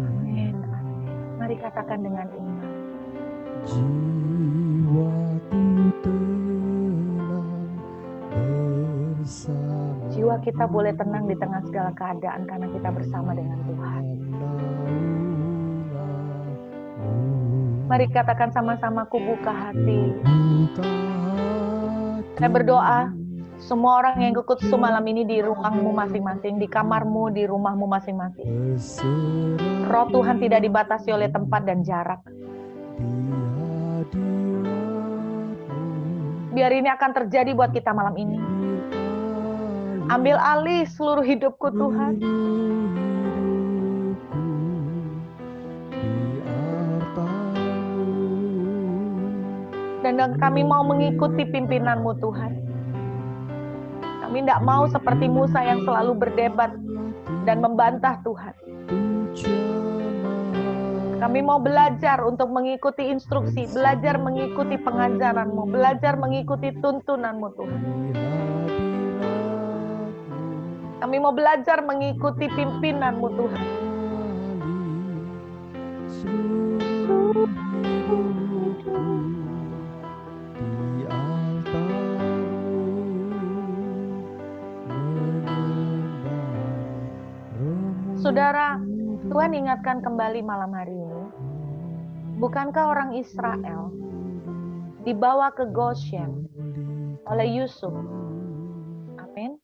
Amin, amin. Mari katakan dengan iman. Jiwa kita boleh tenang di tengah segala keadaan karena kita bersama dengan Tuhan. Mari katakan sama-sama, ku buka hati. Saya berdoa, semua orang yang ikut malam ini di ruangmu masing-masing, di kamarmu, di rumahmu masing-masing. Roh Tuhan tidak dibatasi oleh tempat dan jarak. Biar ini akan terjadi buat kita malam ini. Ambil alih seluruh hidupku, Tuhan. Dan kami mau mengikuti pimpinan-Mu, Tuhan. Kami tidak mau seperti Musa yang selalu berdebat dan membantah Tuhan. Kami mau belajar untuk mengikuti instruksi, belajar mengikuti pengajaran-Mu, belajar mengikuti tuntunan-Mu, Tuhan. Kami mau belajar mengikuti pimpinan-Mu, Tuhan. Tuhan ingatkan kembali malam hari ini, bukankah orang Israel dibawa ke Goshen oleh Yusuf? Amin.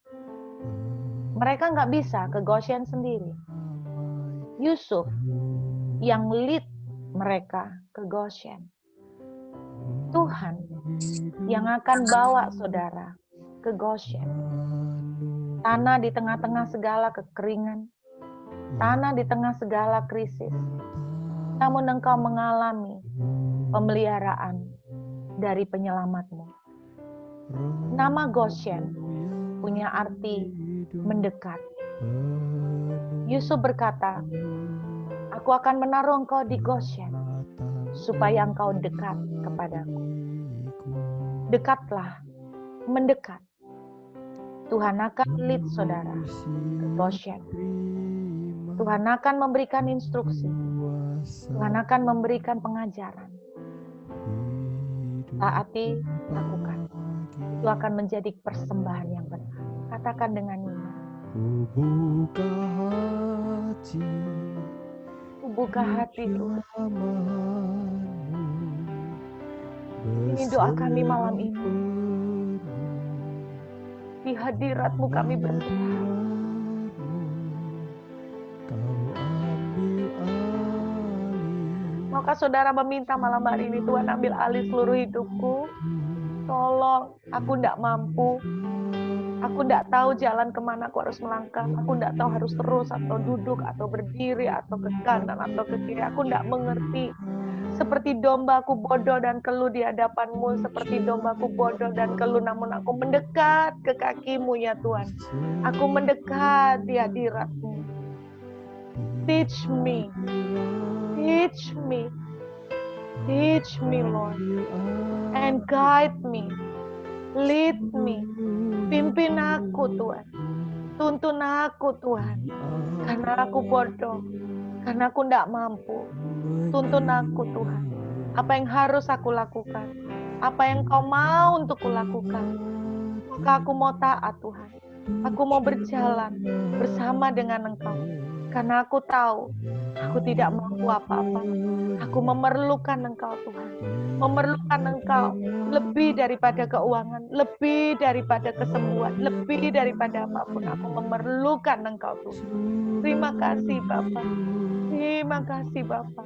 Mereka nggak bisa ke Goshen sendiri. Yusuf yang lead mereka ke Goshen. Tuhan yang akan bawa saudara ke Goshen. Tanah di tengah-tengah segala kekeringan. Tanah di tengah segala krisis. Namun engkau mengalami pemeliharaan dari penyelamatmu. Nama Goshen punya arti mendekat. Yusuf berkata, aku akan menaruh engkau di Goshen supaya engkau dekat kepadaku. Dekatlah, mendekat. Tuhan akan lead saudara ke Goshen. Tuhan akan memberikan instruksi. Tuhan akan memberikan pengajaran. Taati, lakukan. Itu akan menjadi persembahan yang benar. Katakan dengan iman. Buka hati Tuhan. Ini doa kami malam ini. Di hadirat-Mu kami berdoa. Maukah saudara meminta malam hari ini, Tuhan ambil alih seluruh hidupku. Tolong, aku tidak mampu. Aku tidak tahu jalan kemana aku harus melangkah. Aku tidak tahu harus terus atau duduk atau berdiri atau ke kanan atau ke kiri. Aku tidak mengerti. Seperti domba aku bodoh dan keluh di hadapan-Mu. Seperti domba aku bodoh dan keluh, namun aku mendekat ke kaki-Mu ya Tuhan. Aku mendekat di hadirat-Mu. Teach me. Teach me. Teach me, Lord. And guide me. Lead me. Pimpin aku, Tuhan. Tuntun aku, Tuhan. Karena aku bodoh. Karena aku tidak mampu. Tuntun aku, Tuhan. Apa yang harus aku lakukan? Apa yang Kau mau untuk kulakukan? Maka aku mau taat, Tuhan. Aku mau berjalan bersama dengan Engkau. Karena aku tahu, aku tidak mampu apa-apa. Aku memerlukan Engkau, Tuhan. Memerlukan Engkau lebih daripada keuangan, lebih daripada kesembuhan, lebih daripada apapun. Aku memerlukan Engkau, Tuhan. Terima kasih, Bapa. Terima kasih, Bapa.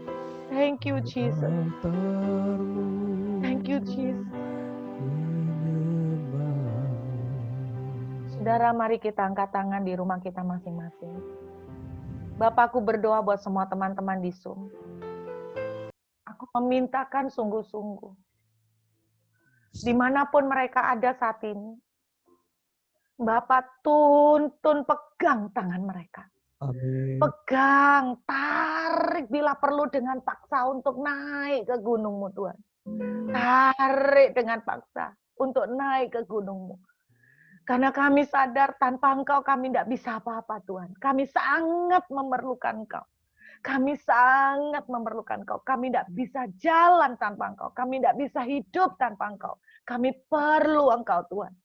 Thank you, Jesus. Thank you, Jesus. Saudara, mari kita angkat tangan di rumah kita masing-masing. Bapakku berdoa buat semua teman-teman di Zoom. Aku memintakan sungguh-sungguh. Dimanapun mereka ada saat ini, Bapak tuntun pegang tangan mereka. Amin. Pegang, tarik bila perlu dengan paksa untuk naik ke gunung-Mu Tuhan. Tarik dengan paksa untuk naik ke gunung-Mu. Karena kami sadar tanpa Engkau kami tidak bisa apa-apa Tuhan. Kami sangat memerlukan Engkau. Kami sangat memerlukan Engkau. Kami tidak bisa jalan tanpa Engkau. Kami tidak bisa hidup tanpa Engkau. Kami perlu Engkau Tuhan.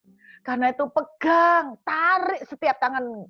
Karena itu pegang, tarik setiap tangan-Mu.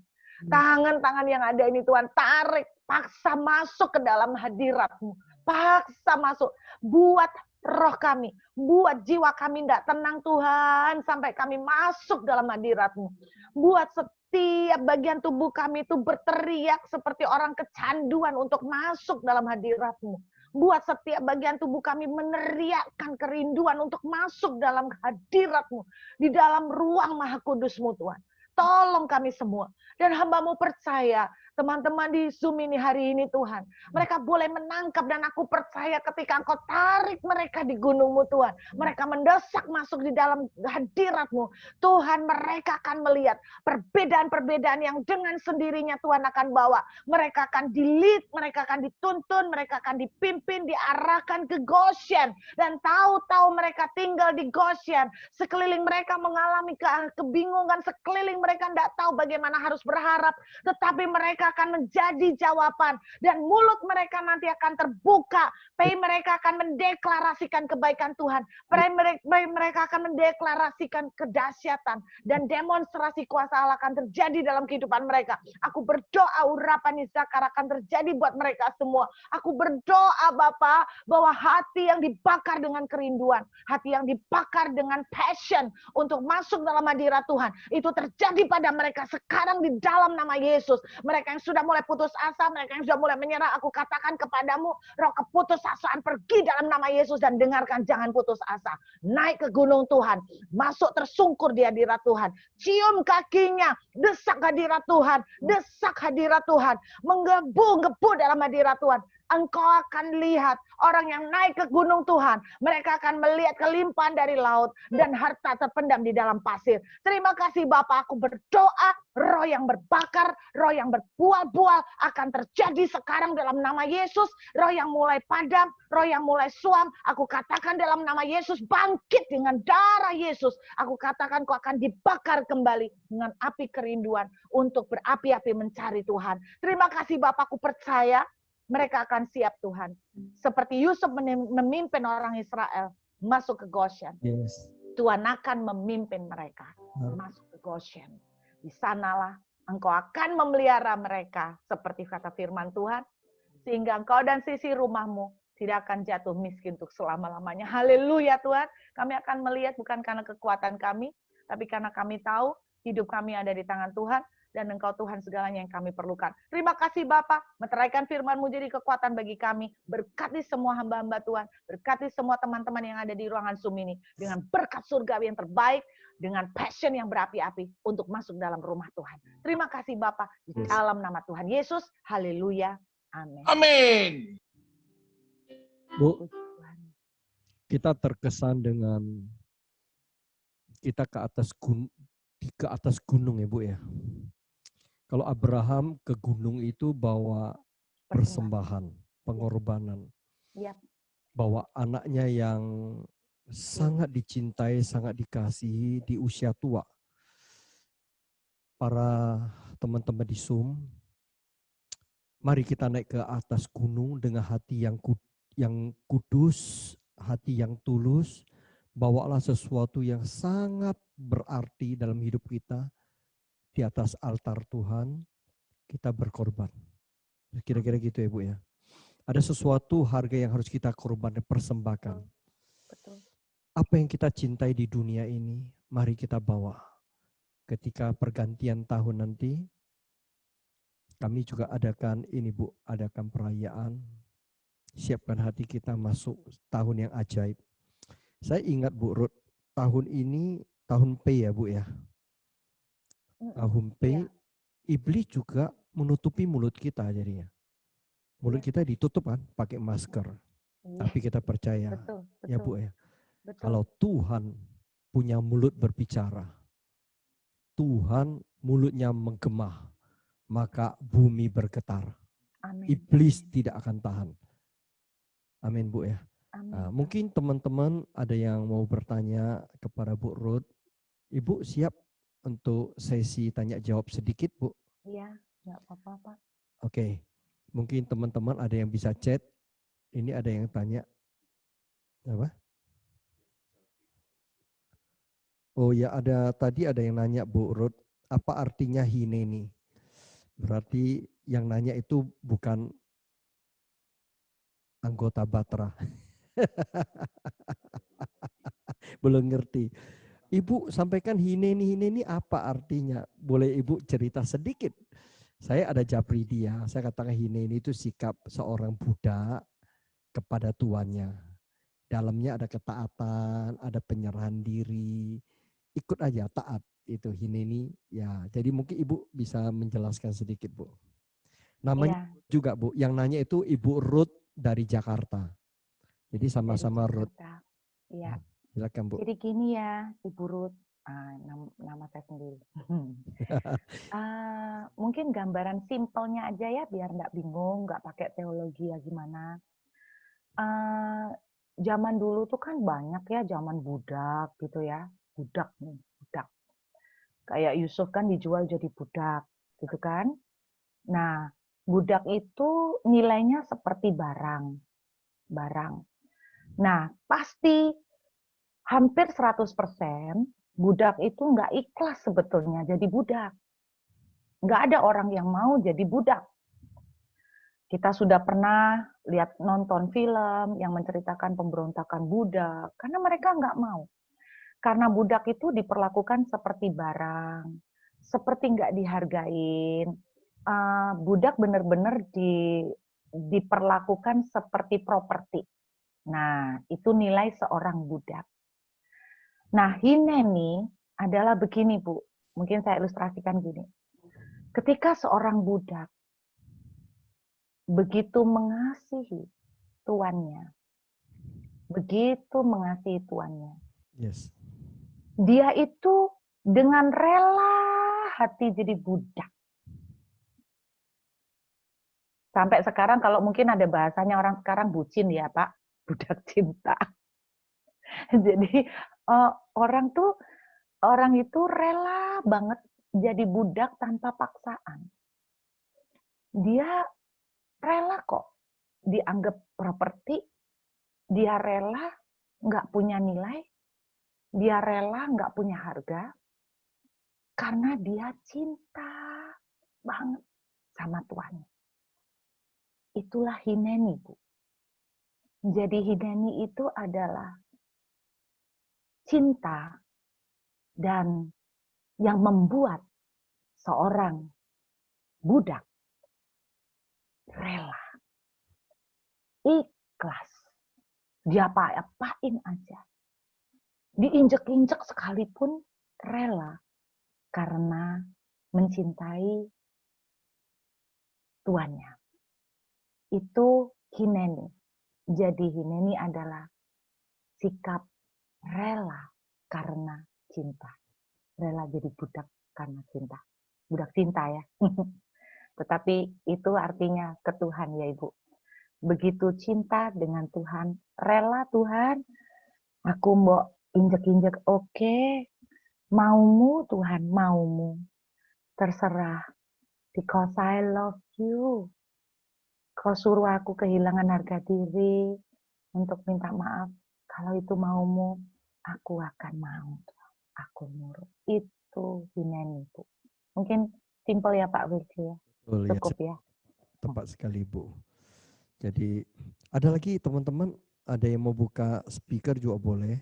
Tangan-tangan yang ada ini Tuhan, tarik, paksa masuk ke dalam hadirat-Mu. Paksa masuk, buat roh kami, buat jiwa kami tidak tenang Tuhan, sampai kami masuk dalam hadirat-Mu. Buat setiap bagian tubuh kami itu berteriak seperti orang kecanduan untuk masuk dalam hadirat-Mu. Buat setiap bagian tubuh kami meneriakkan kerinduan untuk masuk dalam hadirat-Mu. Di dalam ruang maha kudus-Mu Tuhan. Tolong kami semua. Dan hamba-Mu percaya, teman-teman di Zoom ini hari ini Tuhan. Mereka boleh menangkap dan aku percaya ketika Engkau tarik mereka di gunung-Mu Tuhan. Mereka mendesak masuk di dalam hadirat-Mu. Tuhan, mereka akan melihat perbedaan-perbedaan yang dengan sendirinya Tuhan akan bawa. Mereka akan di-lead, mereka akan dituntun, mereka akan dipimpin, diarahkan ke Goshen. Dan tahu-tahu mereka tinggal di Goshen. Sekeliling mereka mengalami kebingungan, sekeliling mereka tidak tahu bagaimana harus berharap. Tetapi mereka mereka akan menjadi jawaban. Dan mulut mereka nanti akan terbuka. Mereka akan mendeklarasikan kebaikan Tuhan. Mereka akan mendeklarasikan kedahsyatan. Dan demonstrasi kuasa Allah akan terjadi dalam kehidupan mereka. Aku berdoa urapan Isakar akan terjadi buat mereka semua. Aku berdoa Bapa bahwa hati yang dibakar dengan kerinduan. Hati yang dibakar dengan passion untuk masuk dalam hadirat Tuhan. Itu terjadi pada mereka sekarang di dalam nama Yesus. Mereka yang sudah mulai putus asa, mereka yang sudah mulai menyerah, aku katakan kepadamu, roh keputusasaan pergi dalam nama Yesus dan dengarkan, jangan putus asa. Naik ke gunung Tuhan, masuk tersungkur di hadirat Tuhan. Cium kakinya, desak hadirat Tuhan, desak hadirat Tuhan. Menggebu-gebu dalam hadirat Tuhan. Engkau akan lihat orang yang naik ke gunung Tuhan. Mereka akan melihat kelimpahan dari laut dan harta terpendam di dalam pasir. Terima kasih Bapak, aku berdoa roh yang berbakar, roh yang berbual-bual akan terjadi sekarang dalam nama Yesus. Roh yang mulai padam, roh yang mulai suam, aku katakan dalam nama Yesus, bangkit dengan darah Yesus. Aku katakan kau akan dibakar kembali dengan api kerinduan untuk berapi-api mencari Tuhan. Terima kasih Bapak, aku percaya mereka akan siap Tuhan. Seperti Yusuf memimpin orang Israel masuk ke Goshen. Yes. Tuhan akan memimpin mereka masuk ke Goshen. Di sanalah engkau akan memelihara mereka seperti kata firman Tuhan. Sehingga engkau dan sisi rumahmu tidak akan jatuh miskin untuk selama-lamanya. Haleluya Tuhan. Kami akan melihat bukan karena kekuatan kami, tapi karena kami tahu hidup kami ada di tangan Tuhan. Dan engkau Tuhan segalanya yang kami perlukan. Terima kasih Bapa, meteraikan firman-Mu jadi kekuatan bagi kami. Berkati semua hamba-hamba Tuhan, berkati semua teman-teman yang ada di ruangan Zoom ini, dengan berkat surgawi yang terbaik, dengan passion yang berapi-api untuk masuk dalam rumah Tuhan. Terima kasih Bapa, di dalam nama Tuhan Yesus, haleluya, amin. Amin. Bu, kita terkesan dengan kita ke atas gunung ya Bu ya. Kalau Abraham ke gunung itu bawa persembahan, pengorbanan. Yep. Bawa anaknya yang sangat dicintai, sangat dikasihi di usia tua. Para teman-teman di Zoom, mari kita naik ke atas gunung dengan hati yang kudus, hati yang tulus. Bawalah sesuatu yang sangat berarti dalam hidup kita. Di atas altar Tuhan, kita berkorban. Kira-kira gitu ya Bu ya. Ada sesuatu harga yang harus kita korban, persembahkan. Betul. Apa yang kita cintai di dunia ini, mari kita bawa. Ketika pergantian tahun nanti, kami juga adakan ini Bu, adakan perayaan. Siapkan hati kita masuk tahun yang ajaib. Saya ingat Bu Ruth, tahun ini tahun P ya Bu ya. Tahun P, iblis juga menutupi mulut kita jadinya. Mulut kita ditutup kan, pakai masker. Tapi kita percaya, betul. ya Bu ya. Betul. Kalau Tuhan punya mulut berbicara, Tuhan mulutnya menggema, maka bumi bergetar. Amin. Iblis tidak akan tahan. Amin Bu ya. Amin. Nah, mungkin teman-teman ada yang mau bertanya kepada Bu Ruth. Ibu siap untuk sesi tanya jawab sedikit, Bu? Iya, enggak apa-apa, Pak. Oke. Mungkin teman-teman ada yang bisa chat. Ini ada yang tanya. Apa? Oh ya, tadi ada yang nanya Bu Ruth, apa artinya hineni? Berarti yang nanya itu bukan anggota Batra. Belum ngerti. Ibu sampaikan hineni apa artinya? Boleh Ibu cerita sedikit? Saya ada japri dia, saya katakan hineni itu sikap seorang budak kepada tuannya. Dalamnya ada ketaatan, ada penyerahan diri, ikut aja taat itu hineni. Ya, jadi mungkin Ibu bisa menjelaskan sedikit Bu. Namanya juga Bu, yang nanya itu Ibu Ruth dari Jakarta. Jadi sama-sama Ruth. Iya. Silakan Bu. Jadi gini ya, Ibu Ruth, nama saya sendiri. Mungkin gambaran simpelnya aja ya, biar nggak bingung, nggak pakai teologi ya gimana. Zaman dulu tuh kan banyak ya, zaman budak gitu ya, budak. Kayak Yusuf kan dijual jadi budak, gitu kan. Nah, budak itu nilainya seperti barang. Nah, pasti hampir 100% budak itu nggak ikhlas sebetulnya jadi budak. Nggak ada orang yang mau jadi budak. Kita sudah pernah lihat nonton film yang menceritakan pemberontakan budak, karena mereka nggak mau. Karena budak itu diperlakukan seperti barang, seperti nggak dihargain. Budak benar-benar diperlakukan seperti properti. Nah, itu nilai seorang budak. Nah, hineni adalah begini, Bu. Mungkin saya ilustrasikan gini. Ketika seorang budak begitu mengasihi tuannya, Yes. dia itu dengan rela hati jadi budak. Sampai sekarang kalau mungkin ada bahasanya orang sekarang bucin ya Pak, budak cinta. Jadi orang itu rela banget jadi budak tanpa paksaan. Dia rela kok dianggap properti, dia rela nggak punya nilai, dia rela nggak punya harga, karena dia cinta banget sama Tuhan. Itulah hineni, Bu. Jadi hineni itu adalah cinta dan yang membuat seorang budak rela, ikhlas, dia apa-apain aja. Diinjek-injek sekalipun rela karena mencintai tuannya. Itu hineni. Jadi hineni adalah sikap rela karena cinta. Rela jadi budak karena cinta. Budak cinta ya. Tetapi itu artinya ke Tuhan ya Ibu. Begitu cinta dengan Tuhan, rela Tuhan, aku mau injek-injek, oke, maumu Tuhan, maumu. Terserah, because I love you. Kau suruh aku kehilangan harga diri untuk minta maaf. Kalau itu maumu, aku akan mau. Aku nurut. Itu hineni, Bu. Mungkin simpel ya Pak Wilky ya. Betul, ya, Cukup ya. tepat sekali Bu. Jadi ada lagi teman-teman, ada yang mau buka speaker juga boleh.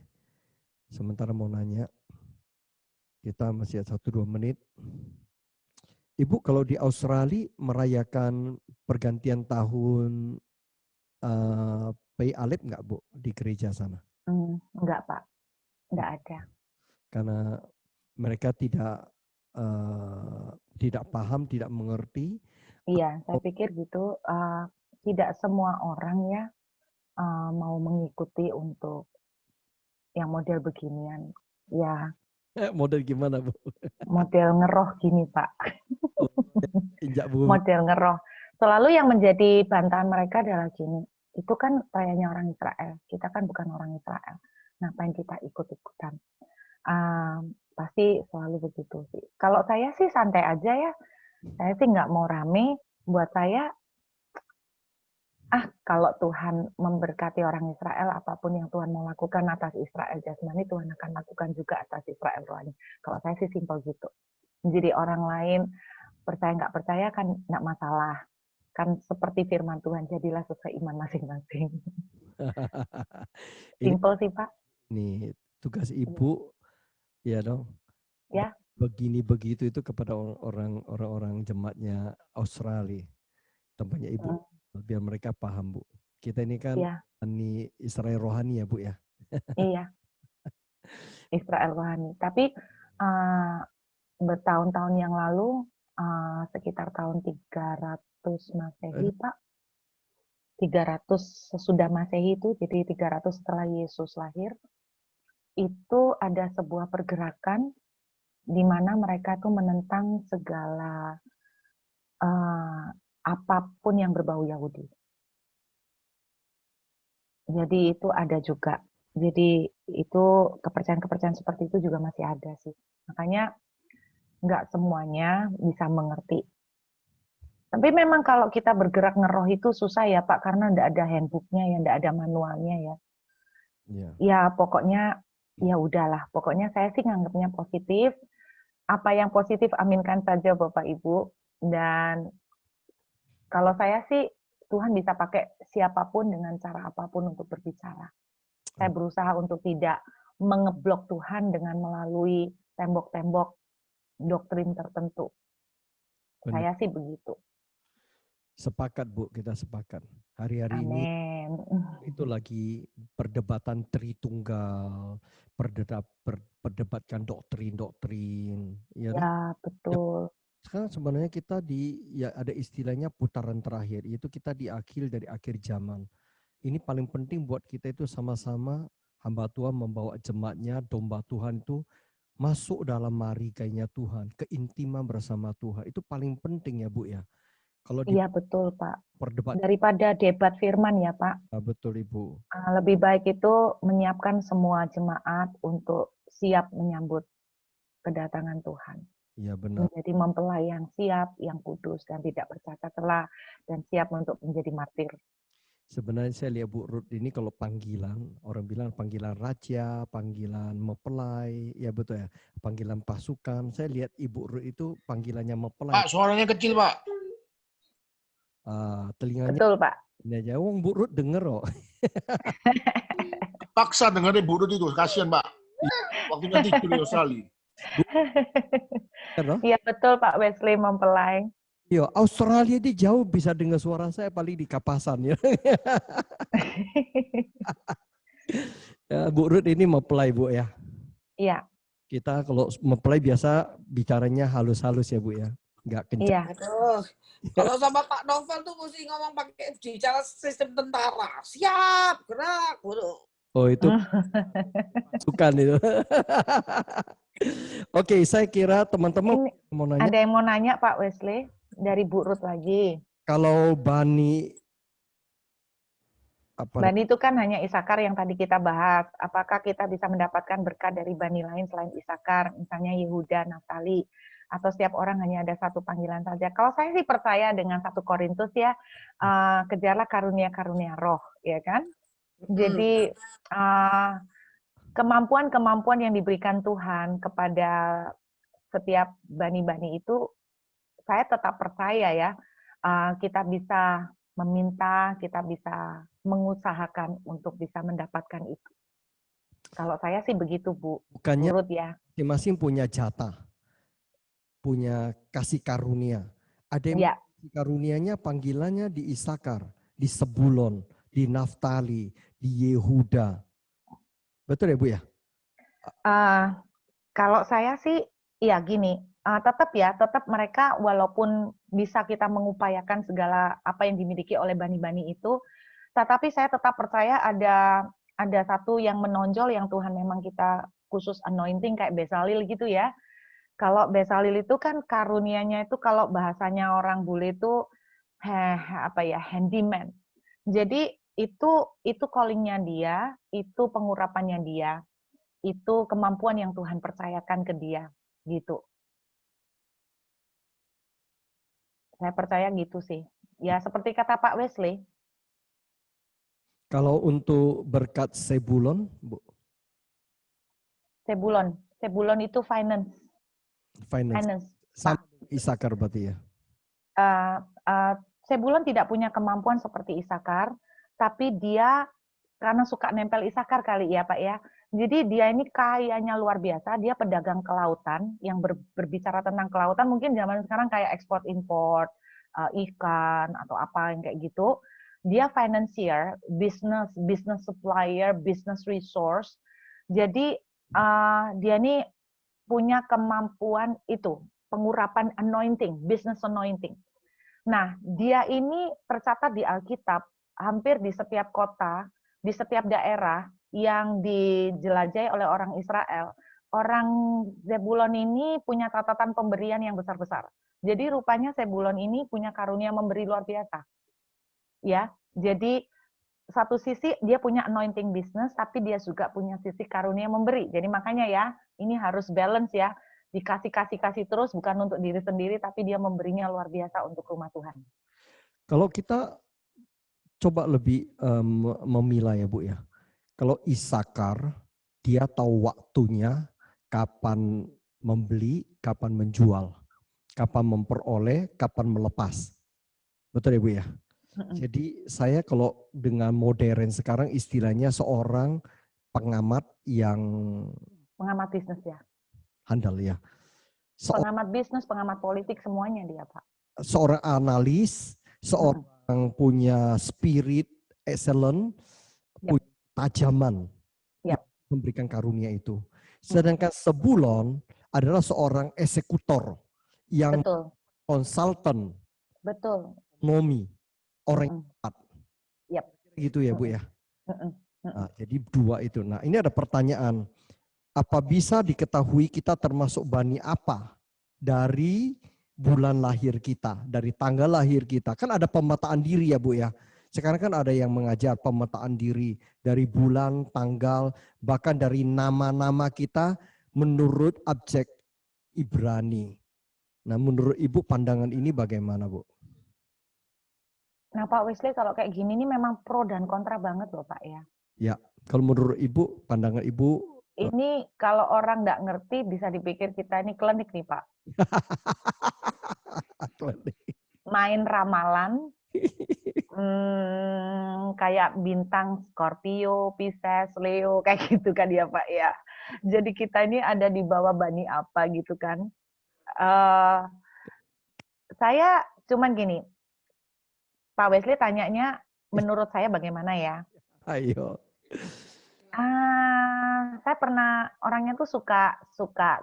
Sementara mau nanya, kita masih ada 1-2 menit. Ibu kalau di Australia merayakan pergantian tahun Pei Alip nggak Bu di gereja sana? Enggak Pak, enggak ada. Karena mereka tidak paham, tidak mengerti. Iya, saya pikir gitu. Tidak semua orang ya mau mengikuti untuk yang model beginian. Ya, Model gimana Bu? model ngeroh gini Pak. Injak bumi. Model ngeroh. Selalu yang menjadi bantahan mereka adalah gini. Itu kan rayanya orang Israel. Kita kan bukan orang Israel. Ngapain kita ikut-ikutan? Pasti selalu begitu sih. Kalau saya sih santai aja ya. Saya sih nggak mau rame. Buat saya, kalau Tuhan memberkati orang Israel, apapun yang Tuhan mau lakukan atas Israel jasmani, Tuhan akan lakukan juga atas Israel rohani. Kalau saya sih simpel gitu. Jadi orang lain percaya nggak percaya kan nggak masalah. Kan seperti firman Tuhan, jadilah sesuai iman masing-masing. Simpel sih Pak. Ini tugas Ibu, ya dong. Ya. Begini begitu itu kepada orang-orang jemaatnya Australia. Tempatnya Ibu, biar mereka paham Bu. Kita ini kan ini Israel rohani ya Bu ya. Iya. Israel rohani. Tapi bertahun-tahun yang lalu, sekitar tahun 300 Masehi Pak. 300 sesudah Masehi itu, jadi 300 setelah Yesus lahir, itu ada sebuah pergerakan di mana mereka tuh menentang segala apapun yang berbau Yahudi. Jadi itu ada juga. Jadi itu kepercayaan-kepercayaan seperti itu juga masih ada sih. Makanya nggak semuanya bisa mengerti Tapi memang kalau kita bergerak ngeroh itu susah ya Pak, karena nggak ada handbooknya ya, nggak ada manualnya ya. Ya. Ya pokoknya ya udahlah, pokoknya saya sih nganggapnya positif. Apa yang positif aminkan saja Bapak Ibu. Dan kalau saya sih Tuhan bisa pakai siapapun dengan cara apapun untuk berbicara. Saya berusaha untuk tidak mengeblok Tuhan dengan melalui tembok-tembok doktrin tertentu. Benar. Saya sih begitu. Sepakat Bu, kita sepakat. Hari-hari ini Amin. itu lagi perdebatan Tritunggal, perdebatkan doktrin-doktrin, ya kan? Ya, betul. Sekarang sebenarnya kita ya ada istilahnya putaran terakhir, yaitu kita di akhir zaman. Ini paling penting buat kita itu sama-sama hamba Tuhan membawa jemaatnya, domba Tuhan itu masuk dalam marikainya Tuhan, keintiman bersama Tuhan. Itu paling penting ya Bu ya. Kalau di Iya, betul Pak. perdebat, Daripada debat firman ya Pak. betul Ibu. Lebih baik itu menyiapkan semua jemaat untuk siap menyambut kedatangan Tuhan. Iya benar. Menjadi mempelai yang siap, yang kudus, dan tidak bercacat celah, dan siap untuk menjadi martir. Sebenarnya saya lihat Bu Ruth ini kalau panggilan, orang bilang panggilan raja, panggilan mempelai, ya betul ya, panggilan pasukan. Saya lihat Ibu Ruth itu panggilannya mempelai. Pak, suaranya kecil, Pak. Telinganya Betul Pak. ini aja, Bu Ruth denger loh. Paksa dengerin Bu Ruth itu, kasihan Pak. Waktunya tidur di Australia. Iya betul Pak Wesley mempelai. Iya, Australia dia jauh bisa dengar suara saya paling di Kapasan ya. Ya, Bu Ruth ini mempelai Bu ya. Iya. Kita kalau mempelai biasa bicaranya halus-halus ya Bu ya, nggak kencang. Iya. Aduh, kalau sama Pak Novel tuh mesti ngomong pakai bicara sistem tentara. Siap, gerak, bro. Oh itu sukan itu. Oke, saya kira teman-teman mau nanya. Ada yang mau nanya Pak Wesley dari Bu Ruth lagi. Kalau Bani Bani itu kan hanya Isakar yang tadi kita bahas. Apakah kita bisa mendapatkan berkat dari Bani lain selain Isakar, misalnya Yehuda, Naftali, atau setiap orang hanya ada satu panggilan saja? Kalau saya sih percaya dengan 1 Korintus ya, kejarlah karunia-karunia roh, ya kan? Jadi kemampuan-kemampuan yang diberikan Tuhan kepada setiap bani-bani itu, saya tetap percaya ya, kita bisa meminta, kita bisa mengusahakan untuk bisa mendapatkan itu. Kalau saya sih begitu Bu. Bukannya Menurut ya. masing-masing punya jatah, punya kasih karunia. Ada yang kasih karunianya panggilannya di Isakar, di Sebulon, di Naftali, di Yehuda. Betul ya Bu ya? Kalau saya sih ya gini, tetap mereka walaupun bisa kita mengupayakan segala apa yang dimiliki oleh bani-bani itu, tetapi saya tetap percaya ada satu yang menonjol yang Tuhan memang kita khusus anointing kayak Bezalil gitu ya. Kalau Bezalil itu kan karunianya itu kalau bahasanya orang bule itu handyman. Jadi itu calling-nya dia, itu pengurapannya dia, itu kemampuan yang Tuhan percayakan ke dia, gitu. Saya percaya gitu sih. Ya seperti kata Pak Wesley. Kalau untuk berkat Sebulon, Bu? Sebulon itu finance. Sama Isakar berarti ya? Sebulon tidak punya kemampuan seperti Isakar, tapi dia karena suka nempel Isakar kali ya Pak ya. Jadi dia ini kayanya luar biasa, dia pedagang kelautan yang berbicara tentang kelautan, mungkin zaman sekarang kayak ekspor import ikan atau apa yang kayak gitu. Dia financier, business supplier, business resource. Jadi dia ini punya kemampuan itu, pengurapan anointing, business anointing. Nah, dia ini tercatat di Alkitab hampir di setiap kota, di setiap daerah yang dijelajahi oleh orang Israel. Orang Zebulon ini punya catatan pemberian yang besar-besar. Jadi rupanya Zebulon ini punya karunia memberi luar biasa. Ya, jadi satu sisi dia punya anointing business, tapi dia juga punya sisi karunia memberi. Jadi makanya ya, ini harus balance ya. dikasih terus, bukan untuk diri sendiri, tapi dia memberinya luar biasa untuk rumah Tuhan. Kalau kita coba lebih memilah ya Bu ya. Kalau Isakar, dia tahu waktunya kapan membeli, kapan menjual, kapan memperoleh, kapan melepas. Betul ya Bu ya? Jadi saya kalau dengan modern sekarang istilahnya seorang pengamat yang Pengamat bisnis ya. handal ya. Pengamat bisnis, pengamat politik, semuanya dia Pak. Seorang analis, seorang punya spirit excellent, Yap. punya tajaman, Yap. yang memberikan karunia itu. Sedangkan Sebulon adalah seorang eksekutor yang Betul, konsultan, betul. ekonomi, orang yang tepat. Yap. Gitu ya Bu ya. Mm-mm. Nah, jadi dua itu. Nah ini ada pertanyaan. Apa bisa diketahui kita termasuk bani apa dari bulan lahir kita, dari tanggal lahir kita? Kan ada pemetaan diri ya Bu ya. Sekarang kan ada yang mengajar pemetaan diri dari bulan, tanggal, bahkan dari nama-nama kita menurut abjad Ibrani. Nah menurut Ibu pandangan ini bagaimana Bu? Nah Pak Wesley kalau kayak gini ini memang pro dan kontra banget loh Pak ya. Ya, kalau menurut Ibu, pandangan Ibu. Ini kalau orang nggak ngerti bisa dipikir kita ini klinik nih Pak. Main ramalan, kayak bintang Scorpio, Pisces, Leo, kayak gitu kan ya Pak ya. Jadi kita ini ada di bawah bani apa gitu kan. Saya cuman gini, Pak Wesley tanyanya menurut saya bagaimana ya? Ayo. Saya pernah orangnya tuh suka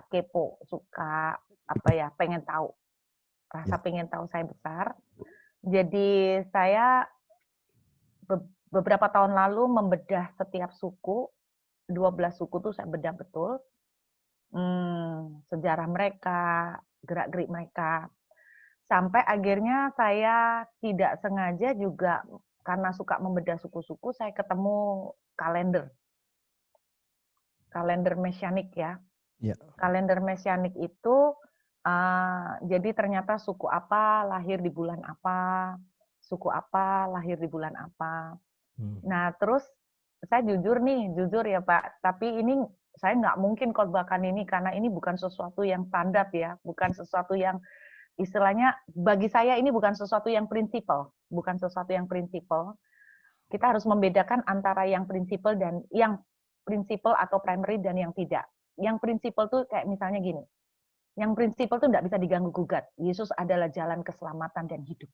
kepo, suka apa ya, pengen tahu. Rasa pengen tahu saya besar. Jadi saya beberapa tahun lalu membedah setiap suku, 12 suku tuh saya bedah betul. Sejarah mereka, gerak-gerik mereka. Sampai akhirnya saya tidak sengaja juga karena suka membedah suku-suku, saya ketemu kalender mesianik ya. Kalender mesianik itu jadi ternyata suku apa lahir di bulan apa, suku apa lahir di bulan apa. Nah terus saya jujur ya Pak, tapi ini saya nggak mungkin khotbahkan ini karena ini bukan sesuatu yang standar ya, bukan sesuatu yang istilahnya bagi saya ini bukan sesuatu yang prinsipal, bukan sesuatu yang prinsipal. Kita harus membedakan antara yang prinsipal dan yang prinsipal atau primary dan yang tidak. Yang prinsipal tuh kayak misalnya gini. Yang prinsipal tuh nggak bisa diganggu gugat. Yesus adalah jalan keselamatan dan hidup.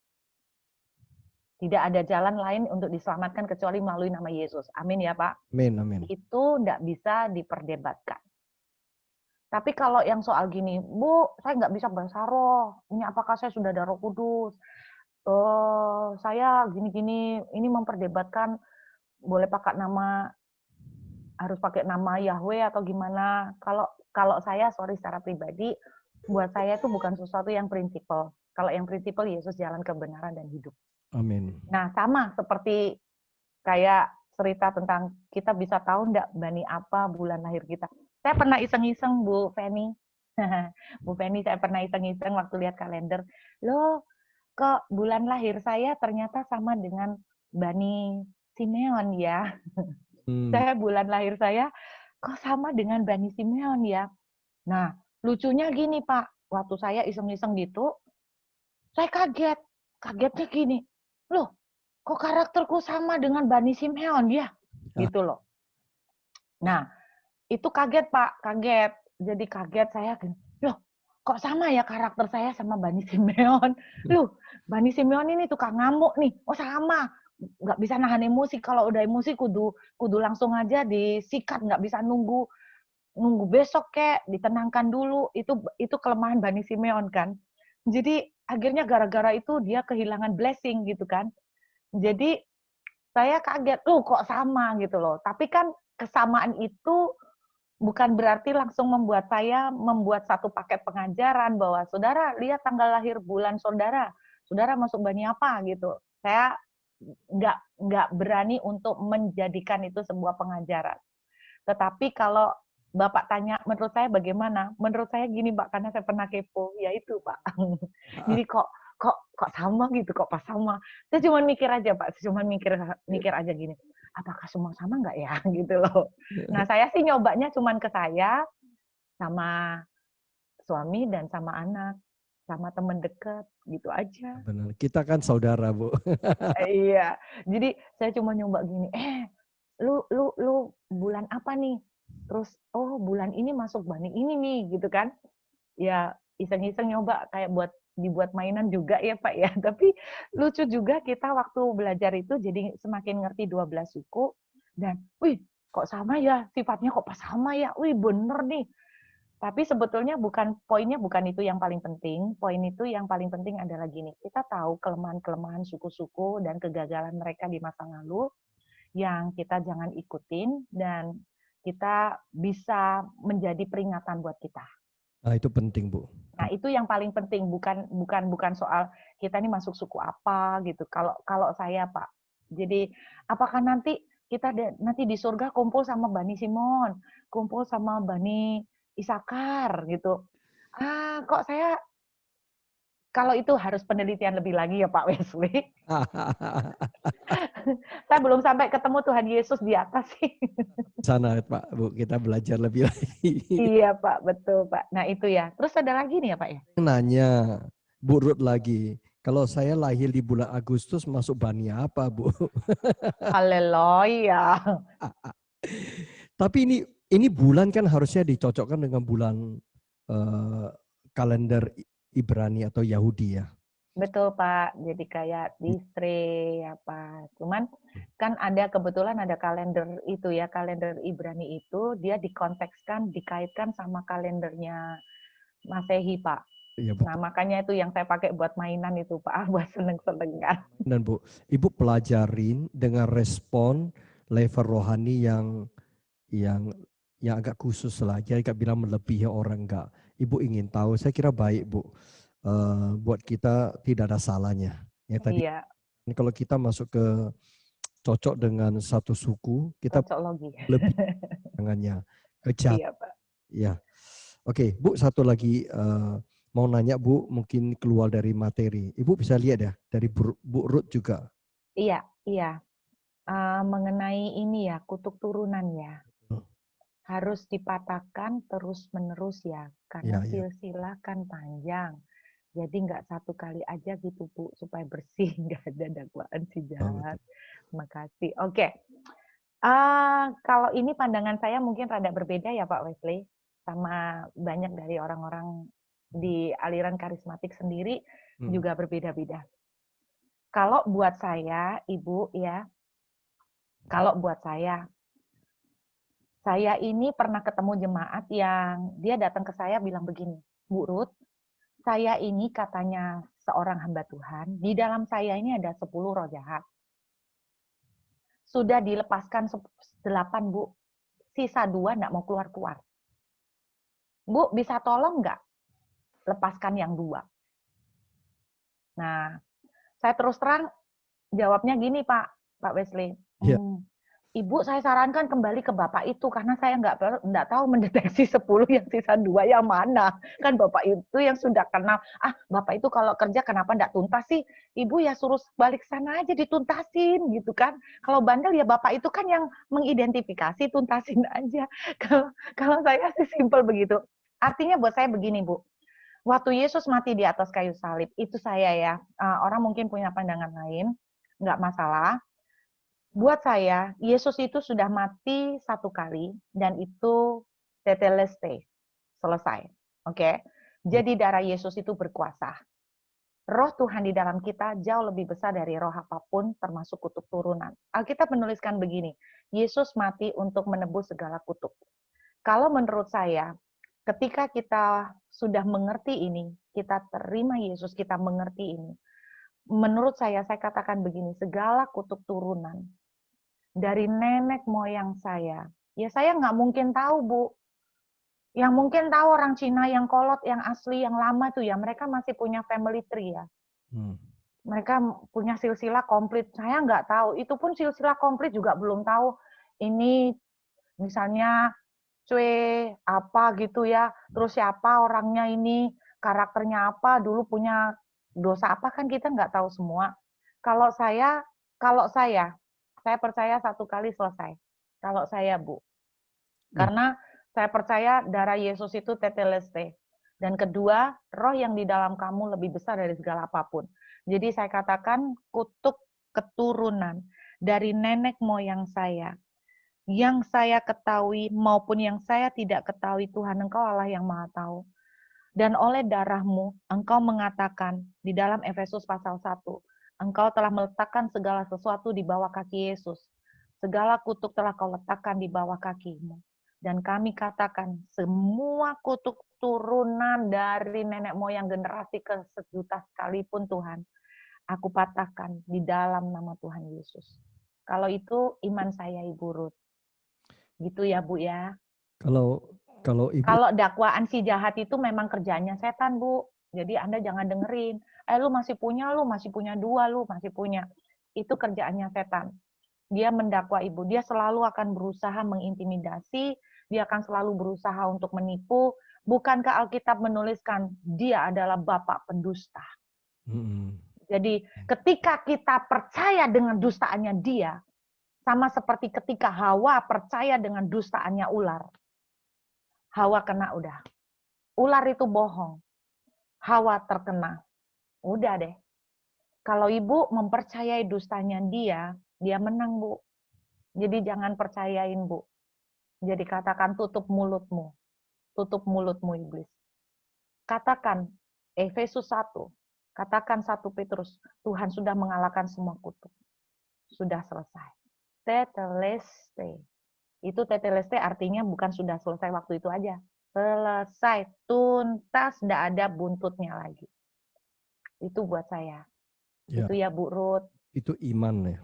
Tidak ada jalan lain untuk diselamatkan kecuali melalui nama Yesus. Amin ya Pak. Amin, amin. Itu nggak bisa diperdebatkan. Tapi kalau yang soal gini, Bu, saya nggak bisa bahasa roh. Ini apakah saya sudah ada Roh Kudus? Saya gini-gini, ini memperdebatkan boleh pakai nama, harus pakai nama Yahweh atau gimana. Kalau saya, sorry secara pribadi, buat saya itu bukan sesuatu yang prinsipal. Kalau yang prinsipal, Yesus jalan kebenaran dan hidup. Amin. Nah, sama seperti kayak cerita tentang kita bisa tahu enggak bani apa bulan lahir kita. Saya pernah iseng-iseng Bu Feni. Bu Feni saya pernah iseng-iseng waktu lihat kalender. Loh, kok bulan lahir saya ternyata sama dengan Bani Simeon ya. Saya bulan lahir saya kok sama dengan Bani Simeon ya. Nah, lucunya gini Pak, waktu saya iseng-iseng gitu, saya kaget. Kagetnya gini, loh kok karakterku sama dengan Bani Simeon ya? Gitu loh. Nah, itu kaget Pak, kaget. Jadi kaget saya, loh kok sama ya karakter saya sama Bani Simeon? Loh, Bani Simeon ini tukang ngamuk nih. Oh sama, nggak bisa nahan emosi. Kalau udah emosi kudu langsung aja disikat, nggak bisa nunggu besok kek, ditenangkan dulu. Itu kelemahan Bani Simeon kan. Jadi akhirnya gara-gara itu dia kehilangan blessing gitu kan. Jadi saya kaget, loh kok sama gitu loh. Tapi kan kesamaan itu bukan berarti langsung membuat saya membuat satu paket pengajaran bahwa saudara lihat tanggal lahir bulan saudara masuk bani apa gitu. Saya nggak berani untuk menjadikan itu sebuah pengajaran. Tetapi kalau Bapak tanya, menurut saya bagaimana? Menurut saya gini, Pak, karena saya pernah kepo. Ya itu, Pak. Jadi kok sama gitu, kok pas sama. Saya cuma mikir aja, Pak. Saya cuma mikir aja gini. Apakah semua sama nggak ya? Gitu loh. Nah, saya sih nyobanya cuma ke saya, sama suami, dan sama anak. Sama temen deket, gitu aja. Benar. Kita kan saudara, Bu. Iya. Jadi saya cuma nyoba gini, lu bulan apa nih? Terus, oh bulan ini masuk bani ini nih, gitu kan. Ya iseng-iseng nyoba kayak dibuat mainan juga ya Pak ya. Tapi lucu juga kita waktu belajar itu jadi semakin ngerti 12 suku dan wih kok sama ya sifatnya kok pas sama ya. Wih bener nih. Tapi sebetulnya poinnya bukan itu yang paling penting. Poin itu yang paling penting adalah gini. Kita tahu kelemahan-kelemahan suku-suku dan kegagalan mereka di masa lalu yang kita jangan ikutin dan kita bisa menjadi peringatan buat kita. Nah, itu penting, Bu. Nah, itu yang paling penting, bukan soal kita ini masuk suku apa gitu. Kalau saya, Pak. Jadi, apakah nanti kita nanti di surga kumpul sama Bani Simon, kumpul sama Bani Isakar gitu. Kok saya kalau itu harus penelitian lebih lagi ya Pak Wesley. Saya belum sampai ketemu Tuhan Yesus di atas sih. Sana, Pak, Bu, kita belajar lebih lagi. Iya Pak, betul Pak. Nah itu ya. Terus ada lagi nih ya Pak ya? Nanya, Bu Ruth lagi. Kalau saya lahir di bulan Agustus, masuk bani apa, Bu? Haleluya. Tapi ini bulan kan harusnya dicocokkan dengan bulan kalender Ibrani atau Yahudi ya. Betul Pak, jadi kayak distrik apa. Cuman kan kebetulan ada kalender itu ya, kalender Ibrani itu dia dikontekskan, dikaitkan sama kalendernya Masehi Pak. Iya, Nah makanya itu yang saya pakai buat mainan itu Pak, buat seneng-senengan. Dan Bu, Ibu pelajarin dengan respon level rohani yang agak khusus lah. Jadi agak bilang melebihi orang enggak. Ibu ingin tahu, saya kira baik Bu. Buat kita tidak ada salahnya. Ya tadi Iya, kalau kita masuk ke cocok dengan satu suku, kita cocoklogi. lebih tangannya kejat. Iya Pak. Ya, oke Bu, satu lagi mau nanya Bu, mungkin keluar dari materi. Ibu bisa lihat ya dari Bu Ruth juga. Iya. Mengenai ini ya, kutuk turunan ya. Harus dipatahkan terus-menerus ya, karena Ya. silsilah kan panjang. Jadi nggak satu kali aja gitu Bu, supaya bersih, nggak ada dakwaan si jahat. Terima kasih. Oke. Kalau ini pandangan saya mungkin rada berbeda ya Pak Wesley, sama banyak dari orang-orang di aliran karismatik sendiri juga berbeda-beda. Kalau buat saya, Ibu ya, kalau buat saya ini pernah ketemu jemaat yang dia datang ke saya bilang begini, Bu Ruth, saya ini katanya seorang hamba Tuhan, di dalam saya ini ada 10 roh jahat. Sudah dilepaskan 8, Bu. Sisa 2 enggak mau keluar-keluar. Bu, bisa tolong nggak lepaskan yang 2? Nah, saya terus terang jawabnya gini Pak Wesley. Ibu, saya sarankan kembali ke Bapak itu karena saya nggak tahu mendeteksi 10 yang sisa 2 yang mana. Kan Bapak itu yang sudah kenal. Bapak itu kalau kerja kenapa nggak tuntas sih? Ibu ya suruh balik sana aja dituntasin gitu kan. Kalau bandel ya Bapak itu kan yang mengidentifikasi, tuntasin aja. Kalau saya sih simpel begitu. Artinya buat saya begini Bu. Waktu Yesus mati di atas kayu salib, itu saya ya. Orang mungkin punya pandangan lain, nggak masalah. Buat saya, Yesus itu sudah mati 1 kali dan itu tetelestai, selesai. Oke. Jadi darah Yesus itu berkuasa. Roh Tuhan di dalam kita jauh lebih besar dari roh apapun termasuk kutuk turunan. Alkitab menuliskan begini, Yesus mati untuk menebus segala kutuk. Kalau menurut saya, ketika kita sudah mengerti ini, kita terima Yesus, kita mengerti ini. Menurut saya katakan begini, segala kutuk turunan dari nenek moyang saya, ya saya nggak mungkin tahu Bu. Yang mungkin tahu orang Cina yang kolot, yang asli, yang lama tuh ya, mereka masih punya family tree ya. Mereka punya silsilah komplit. Saya nggak tahu. Itu pun silsilah komplit juga belum tahu. Ini misalnya cuy, apa gitu ya. Terus siapa orangnya ini, karakternya apa, dulu punya dosa apa, kan kita nggak tahu semua. Kalau saya percaya satu kali selesai. Kalau saya, Bu. Karena saya percaya darah Yesus itu tetelestai. Dan kedua, roh yang di dalam kamu lebih besar dari segala apapun. Jadi saya katakan kutuk keturunan dari nenek moyang saya, yang saya ketahui maupun yang saya tidak ketahui, Tuhan Engkau Allah yang Maha Tahu. Dan oleh darahmu, Engkau mengatakan di dalam Efesus pasal 1, Engkau telah meletakkan segala sesuatu di bawah kaki Yesus. Segala kutuk telah kau letakkan di bawah kakimu. Dan kami katakan, semua kutuk turunan dari nenek moyang generasi ke sejuta sekalipun Tuhan, aku patahkan di dalam nama Tuhan Yesus. Kalau itu iman saya, Ibu Ruth. Gitu ya, Bu ya. Kalau Ibu Kalau dakwaan si jahat itu memang kerjanya setan, Bu. Jadi Anda jangan dengerin. Lu masih punya 2, lu masih punya. Itu kerjaannya setan. Dia mendakwa Ibu. Dia selalu akan berusaha mengintimidasi. Dia akan selalu berusaha untuk menipu. Bukankah Alkitab menuliskan dia adalah bapak pendusta? Mm-mm. Jadi ketika kita percaya dengan dustaannya dia, sama seperti ketika Hawa percaya dengan dustaannya ular. Hawa kena udah. Ular itu bohong. Hawa terkena. Udah deh. Kalau Ibu mempercayai dustanya dia menang, Bu. Jadi jangan percayain, Bu. Jadi katakan tutup mulutmu. Tutup mulutmu, iblis. Katakan Efesus 1. Katakan 1 Petrus. Tuhan sudah mengalahkan semua kutuk. Sudah selesai. Tetelestai. Itu tetelestai artinya bukan sudah selesai waktu itu aja. Selesai, tuntas, tidak ada buntutnya lagi. Itu buat saya. Ya, Itu ya Bu Ruth. itu iman ya.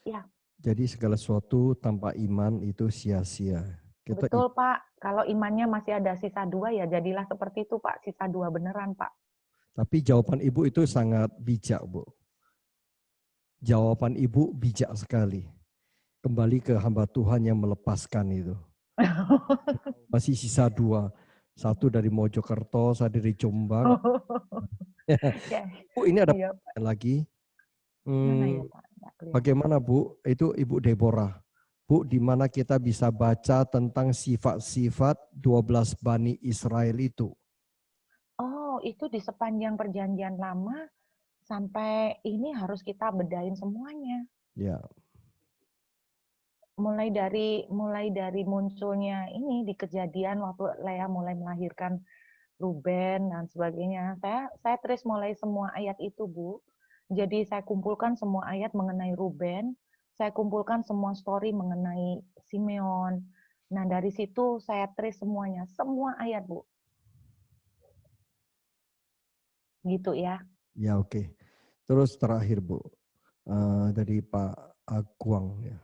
Ya. Jadi segala sesuatu tanpa iman itu sia-sia. Kita Betul Pak. Kalau imannya masih ada sisa 2 ya jadilah seperti itu Pak. Sisa 2 beneran Pak. Tapi jawaban Ibu itu sangat bijak, Bu. Jawaban Ibu bijak sekali. Kembali ke hamba Tuhan yang melepaskan itu. Masih sisa 2. Satu dari Mojokerto, satu dari Jombang. Ya. Bu, ini ada Iya, pertanyaan lagi. Mana ya Pak? Nggak kelihatan. Bagaimana Bu? Itu Ibu Deborah. Bu, di mana kita bisa baca tentang sifat-sifat 12 Bani Israel itu? Oh, itu di sepanjang perjanjian lama sampai ini harus kita bedain semuanya. Ya, Mulai dari munculnya ini di kejadian waktu Lea mulai melahirkan Ruben dan sebagainya. Saya trace mulai semua ayat itu, Bu. Jadi saya kumpulkan semua ayat mengenai Ruben, saya kumpulkan semua story mengenai Simeon. Nah, dari situ saya trace semuanya, semua ayat, Bu. Gitu ya. ya oke. Terus terakhir Bu, dari Pak Akuang, ya,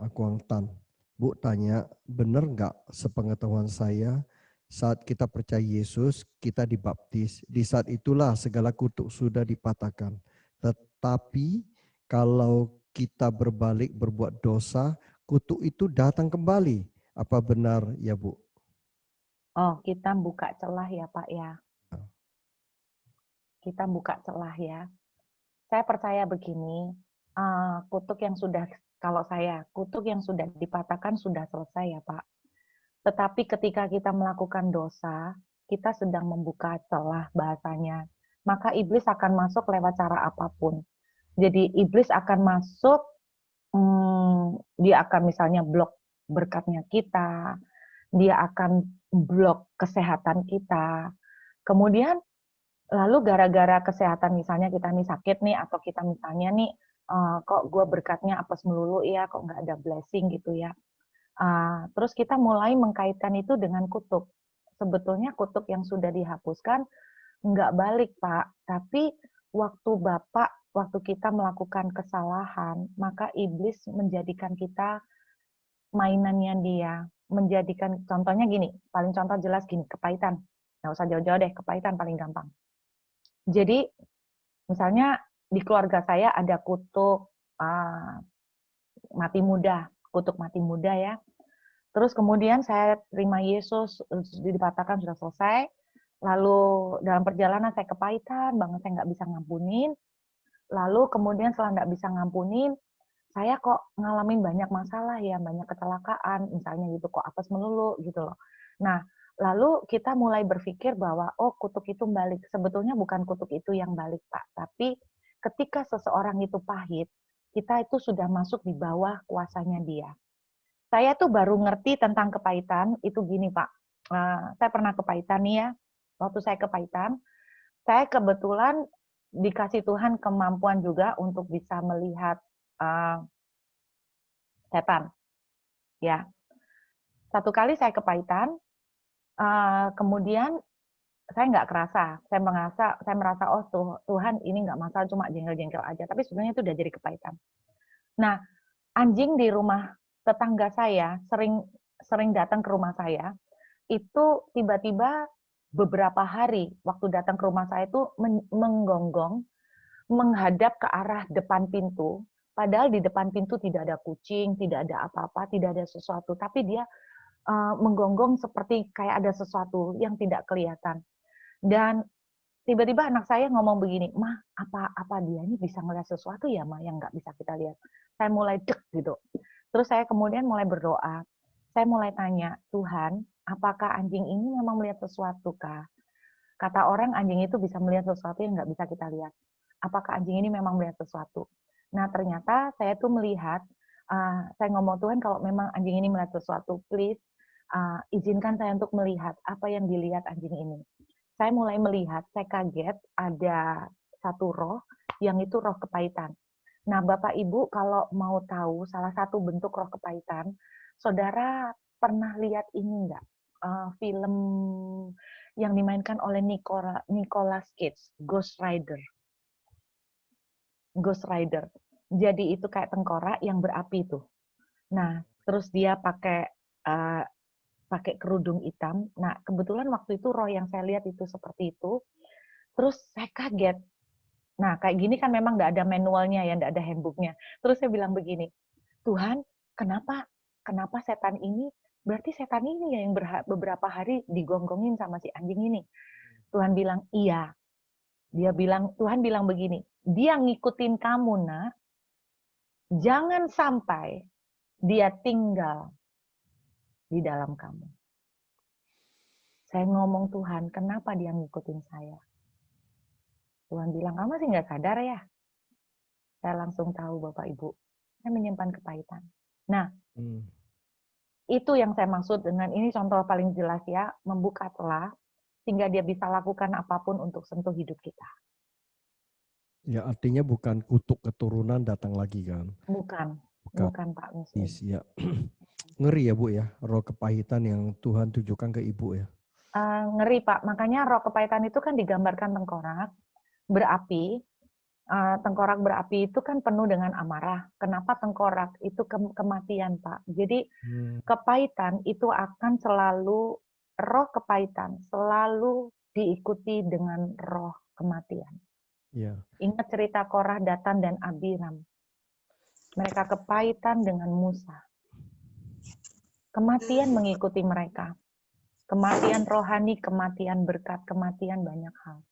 Akuang Tan. Bu tanya, benar nggak sepengetahuan saya saat kita percaya Yesus, kita dibaptis. Di saat itulah segala kutuk sudah dipatahkan. Tetapi kalau kita berbalik berbuat dosa, kutuk itu datang kembali. Apa benar ya Bu? Oh, kita buka celah ya, Pak ya. Kita buka celah ya. Saya percaya begini, kutuk yang sudah, kutuk yang sudah dipatahkan sudah selesai ya Pak. Tetapi ketika kita melakukan dosa, kita sedang membuka celah bahasanya. Maka iblis akan masuk lewat cara apapun. Jadi iblis akan masuk, dia akan misalnya blok berkatnya kita, dia akan blok kesehatan kita. Kemudian lalu gara-gara kesehatan misalnya kita nih sakit nih, atau kita misalnya nih, kok gue berkatnya apes melulu ya, kok nggak ada blessing gitu ya. Terus kita mulai mengkaitkan itu dengan kutuk. Sebetulnya kutuk yang sudah dihapuskan nggak balik Pak, tapi waktu kita melakukan kesalahan, maka iblis menjadikan kita mainannya dia. Menjadikan, contohnya gini, paling contoh jelas gini, kepahitan. Nggak usah jauh-jauh deh, kepahitan paling gampang. Jadi, misalnya di keluarga saya ada kutuk mati muda ya. Terus kemudian saya terima Yesus, dikatakan sudah selesai. Lalu dalam perjalanan saya kepahitan banget, saya nggak bisa ngampunin. Lalu kemudian setelah nggak bisa ngampunin, saya kok ngalamin banyak masalah ya, banyak kecelakaan, misalnya gitu, kok apes melulu gitu loh. Nah, lalu kita mulai berpikir bahwa, oh kutuk itu balik. Sebetulnya bukan kutuk itu yang balik, Pak. Tapi ketika seseorang itu pahit, kita itu sudah masuk di bawah kuasanya dia. Saya tuh baru ngerti tentang kepahitan, itu gini Pak. Saya pernah kepahitan nih ya, waktu saya kepahitan, saya kebetulan dikasih Tuhan kemampuan juga untuk bisa melihat setan. Ya, satu kali saya kepahitan, kemudian saya nggak kerasa, saya merasa oh Tuhan ini nggak masalah, cuma jengkel-jengkel aja. Tapi sebenarnya itu udah jadi kepahitan. Nah, anjing di rumah tetangga saya sering datang ke rumah saya. Itu tiba-tiba beberapa hari waktu datang ke rumah saya itu menggonggong, menghadap ke arah depan pintu. Padahal di depan pintu tidak ada kucing, tidak ada apa-apa, tidak ada sesuatu. Tapi dia menggonggong seperti kayak ada sesuatu yang tidak kelihatan. Dan tiba-tiba anak saya ngomong begini, "Mah, apa dia ini bisa ngeliat sesuatu ya, Mah, yang nggak bisa kita lihat?" Saya mulai dek gitu. Terus saya kemudian mulai berdoa. Saya mulai tanya, "Tuhan, apakah anjing ini memang melihat sesuatu kah? Kata orang anjing itu bisa melihat sesuatu yang nggak bisa kita lihat. Apakah anjing ini memang melihat sesuatu?" Nah, ternyata saya tuh melihat, saya ngomong, "Tuhan, kalau memang anjing ini melihat sesuatu, please izinkan saya untuk melihat apa yang dilihat anjing ini." Saya mulai melihat, saya kaget ada satu roh, yang itu roh kepahitan. Nah, Bapak Ibu kalau mau tahu salah satu bentuk roh kepahitan, saudara pernah lihat ini enggak? Film yang dimainkan oleh Nicolas Cage, Ghost Rider. Ghost Rider. Jadi itu kayak tengkorak yang berapi tuh. Nah, terus dia pakai kerudung hitam. Nah, kebetulan waktu itu roh yang saya lihat itu seperti itu. Terus saya kaget. Nah, kayak gini kan memang nggak ada manualnya ya, nggak ada handbooknya. Terus saya bilang begini, "Tuhan, kenapa setan ini, berarti setan ini ya yang beberapa hari digonggongin sama si anjing ini." Tuhan bilang, "Iya." Tuhan bilang begini, "Dia ngikutin kamu, Nak. Jangan sampai dia tinggal di dalam kamu." Saya ngomong, "Tuhan, kenapa dia ngikutin saya?" Tuhan bilang, "Kamu sih nggak sadar ya?" Saya langsung tahu, Bapak Ibu, saya menyimpan kepahitan. Nah, itu yang saya maksud dengan ini contoh paling jelas ya, membuka celah sehingga dia bisa lakukan apapun untuk sentuh hidup kita. Ya, artinya bukan kutuk keturunan datang lagi kan? Bukan Pak Muslim. Ya. Ngeri ya Bu ya, roh kepahitan yang Tuhan tujukan ke Ibu ya. Ngeri Pak, makanya roh kepahitan itu kan digambarkan tengkorak berapi. Tengkorak berapi itu kan penuh dengan amarah. Kenapa tengkorak? Itu kematian, Pak. Jadi kepahitan itu akan selalu, roh kepahitan selalu diikuti dengan roh kematian. Ya. Ingat cerita Korah, Datan, dan Abiram. Mereka kepahitan dengan Musa. Kematian mengikuti mereka. Kematian rohani, kematian berkat, kematian banyak hal.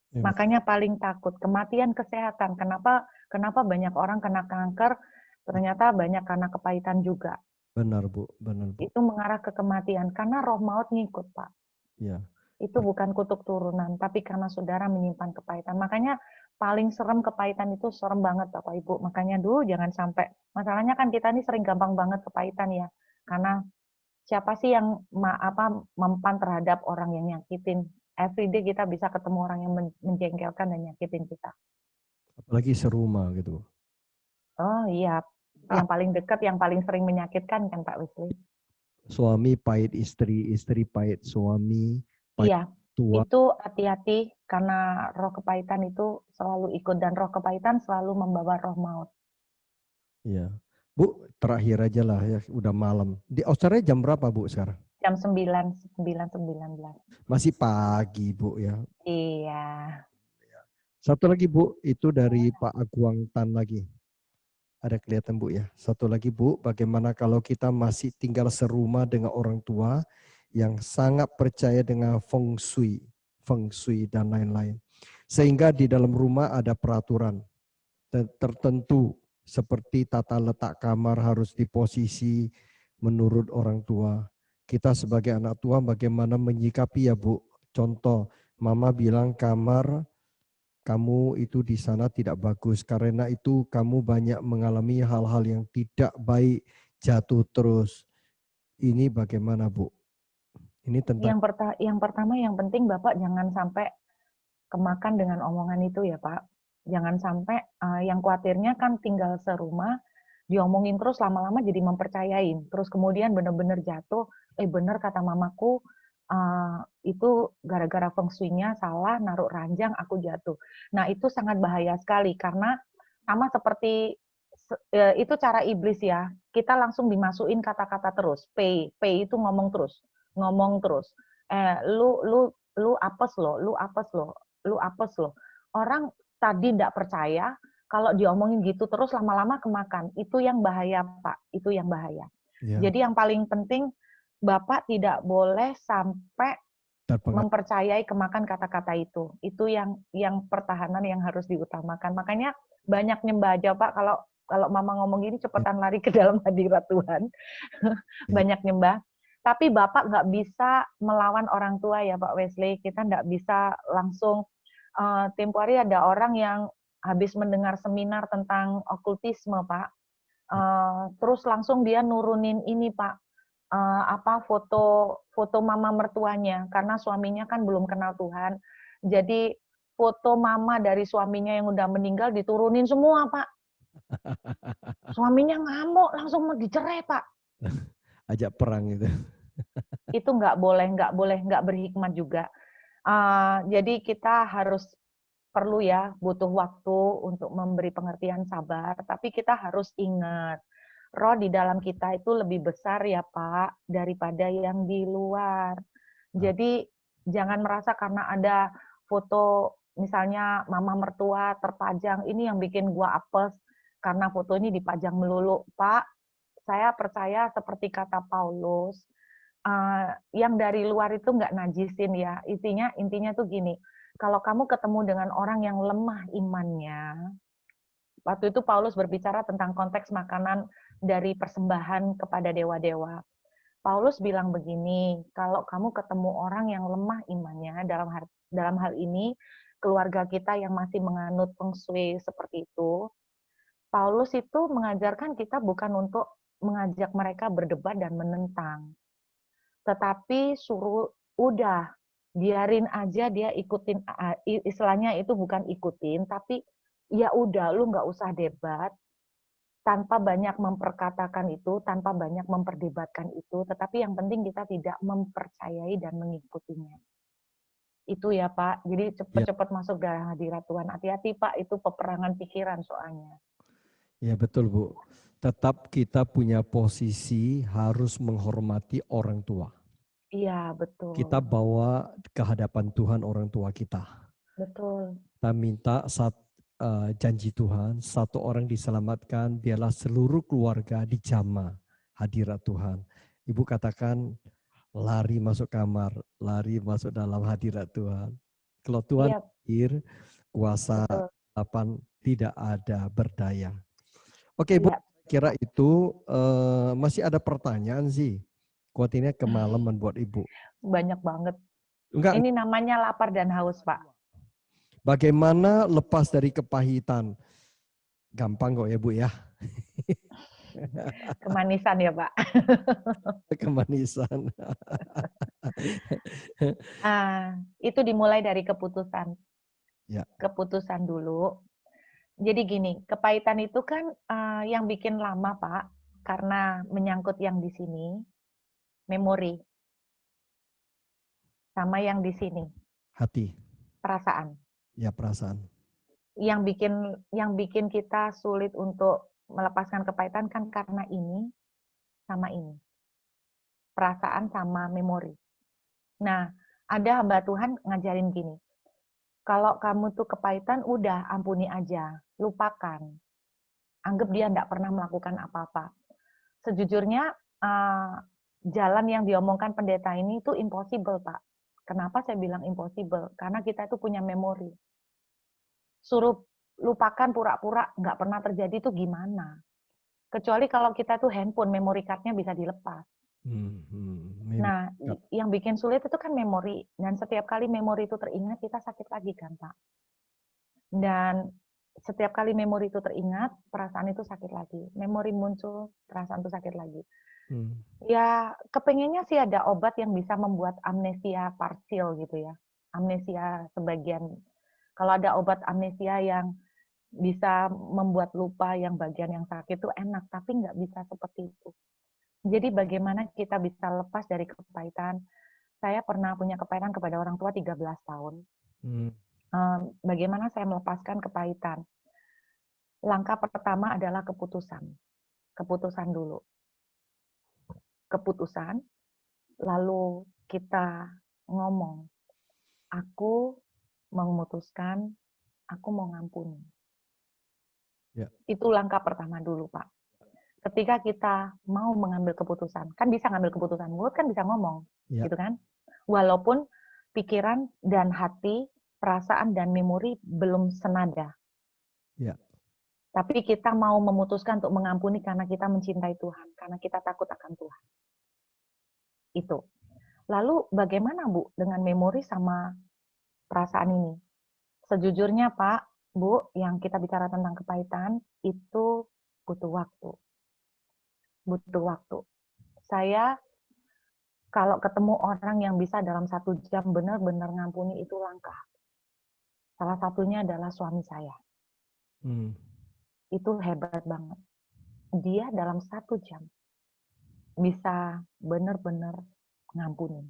Ya. Makanya paling takut kematian kesehatan. Kenapa banyak orang kena kanker? Ternyata banyak karena kepahitan juga. Benar Bu, benar Bu. Itu mengarah ke kematian karena roh maut ngikut Pak. Ya. Itu bukan kutuk turunan, tapi karena saudara menyimpan kepahitan. Makanya paling serem kepahitan itu serem banget Bapak Ibu. Makanya dulu jangan sampai. Masalahnya kan kita ini sering gampang banget kepahitan ya. Karena siapa sih yang mempan terhadap orang yang nyakitin? Everyday kita bisa ketemu orang yang menjengkelkan dan nyakitin kita. Apalagi serumah gitu. Oh iya, yang paling dekat, yang paling sering menyakitkan kan Pak Wesley. Suami pahit istri, istri pahit suami, pahit iya, tua. Itu hati-hati karena roh kepahitan itu selalu ikut dan roh kepahitan selalu membawa roh maut. Iya. Bu, terakhir aja lah ya, udah malam. Di Australia jam berapa Bu sekarang? Jam 19. Masih pagi Bu ya. Iya. Satu lagi Bu, itu dari Pak Aguang Tan lagi. Ada kelihatan Bu ya. Satu lagi Bu, bagaimana kalau kita masih tinggal serumah dengan orang tua yang sangat percaya dengan feng shui dan lain-lain. Sehingga di dalam rumah ada peraturan tertentu seperti tata letak kamar harus di posisi menurut orang tua. Kita sebagai anak tua bagaimana menyikapi ya Bu. Contoh, Mama bilang kamar kamu itu di sana tidak bagus karena itu kamu banyak mengalami hal-hal yang tidak baik, jatuh terus. Ini bagaimana Bu? Ini tentang Yang pertama yang penting Bapak jangan sampai kemakan dengan omongan itu ya Pak. Jangan sampai yang khawatirnya kan tinggal serumah, diomongin terus lama-lama jadi mempercayain. Terus kemudian benar-benar jatuh, benar kata mamaku, itu gara-gara feng shui-nya salah, naruh ranjang, aku jatuh. Nah itu sangat bahaya sekali karena sama seperti itu cara iblis ya. Kita langsung dimasukin kata-kata terus. P itu ngomong terus. Lu apes lo, lu apes lo, lu apes lo. Orang tadi tidak percaya, kalau diomongin gitu terus lama-lama kemakan. Itu yang bahaya, Pak. Itu yang bahaya. ya, Jadi yang paling penting, Bapak tidak boleh sampai mempercayai kemakan kata-kata itu. Itu yang pertahanan yang harus diutamakan. Makanya banyak nyembah aja, Pak. Kalau Mama ngomong gini, cepetan lari ke dalam hadirat Tuhan. Banyak nyembah. Tapi Bapak nggak bisa melawan orang tua ya Pak Wesley. Kita nggak bisa langsung, tempo hari ada orang yang habis mendengar seminar tentang okultisme Pak. Terus langsung dia nurunin ini Pak, foto mama mertuanya, karena suaminya kan belum kenal Tuhan. Jadi foto mama dari suaminya yang udah meninggal diturunin semua Pak. Suaminya ngamuk, langsung mau dicerai Pak. Ajak perang itu. Itu nggak berhikmat juga. Jadi kita harus perlu ya, butuh waktu untuk memberi pengertian sabar, tapi kita harus ingat, roh di dalam kita itu lebih besar ya Pak, daripada yang di luar. Jadi jangan merasa karena ada foto misalnya mama mertua terpajang, ini yang bikin gua apes, karena foto ini dipajang melulu. Pak, saya percaya seperti kata Paulus, yang dari luar itu nggak najisin ya. Intinya tuh gini, kalau kamu ketemu dengan orang yang lemah imannya, waktu itu Paulus berbicara tentang konteks makanan dari persembahan kepada dewa-dewa. Paulus bilang begini, kalau kamu ketemu orang yang lemah imannya, dalam hal ini keluarga kita yang masih menganut feng shui seperti itu, Paulus itu mengajarkan kita bukan untuk mengajak mereka berdebat dan menentang, tetapi suruh udah biarin aja dia ikutin, istilahnya itu bukan ikutin, tapi ya udah lu nggak usah debat, tanpa banyak memperkatakan itu, tanpa banyak memperdebatkan itu, tetapi yang penting kita tidak mempercayai dan mengikutinya. Itu ya Pak, jadi cepat-cepat masuk dalam hadirat Tuhan. Hati-hati Pak, itu peperangan pikiran soalnya. Ya betul Bu. Tetap kita punya posisi harus menghormati orang tua. Iya, betul. Kita bawa ke hadapan Tuhan orang tua kita. Betul. Kita minta janji Tuhan, satu orang diselamatkan, biarlah seluruh keluarga dijamah hadirat Tuhan. Ibu katakan lari masuk kamar, lari masuk dalam hadirat Tuhan. Kalau Tuhan hadir, kuasa apa tidak ada berdaya. Oke Ibu, kira itu masih ada pertanyaan sih. Kuatirnya kemalaman buat Ibu. Banyak banget. Enggak. Ini namanya lapar dan haus, Pak. Bagaimana lepas dari kepahitan? Gampang kok ya Bu ya. Kemanisan ya Pak. Kemanisan. Itu dimulai dari keputusan. Ya. Keputusan dulu. Jadi gini, kepahitan itu kan yang bikin lama Pak, karena menyangkut yang di sini, memori. Sama yang di sini. Hati. Perasaan. Ya, perasaan. Yang bikin kita sulit untuk melepaskan kepahitan kan karena ini sama ini. Perasaan sama memori. Nah, ada hamba Tuhan ngajarin gini. Kalau kamu tuh kepahitan, udah ampuni aja, lupakan. anggap dia tidak pernah melakukan apa-apa. Sejujurnya, jalan yang diomongkan pendeta ini itu impossible, Pak. Kenapa saya bilang impossible? Karena kita itu punya memori. Suruh lupakan pura-pura nggak pernah terjadi itu gimana? Kecuali kalau kita tuh handphone, memory card-nya bisa dilepas. Nah, yang bikin sulit itu kan memori. Dan setiap kali memori itu teringat, kita sakit lagi kan, Pak. Dan setiap kali memori itu teringat, perasaan itu sakit lagi. Memori muncul, perasaan itu sakit lagi. Ya, kepengennya sih ada obat yang bisa membuat amnesia parsial gitu ya. Amnesia sebagian. Kalau ada obat amnesia yang bisa membuat lupa yang bagian yang sakit itu enak, tapi nggak bisa seperti itu. Jadi bagaimana kita bisa lepas dari kepahitan? Saya pernah punya kepahitan kepada orang tua 13 tahun. Bagaimana saya melepaskan kepahitan? Langkah pertama adalah keputusan. Keputusan dulu. Keputusan, lalu kita ngomong, aku memutuskan, aku mau ngampuni. Ya. Itu langkah pertama dulu, Pak. Ketika kita mau mengambil keputusan, kan bisa ngambil keputusan, mulut kan bisa ngomong, Ya. gitu kan? Walaupun pikiran dan hati, perasaan dan memori belum senada. Ya. Tapi kita mau memutuskan untuk mengampuni karena kita mencintai Tuhan, karena kita takut akan Tuhan. Itu. Lalu bagaimana, Bu, dengan memori sama perasaan ini? Sejujurnya, Pak, Bu, yang kita bicara tentang kepahitan, itu butuh waktu. Butuh waktu. Saya, kalau ketemu orang yang bisa dalam 1 jam benar-benar ngampuni, itu langka. Salah satunya adalah suami saya. Itu hebat banget. Dia dalam 1 jam bisa benar-benar ngampuni.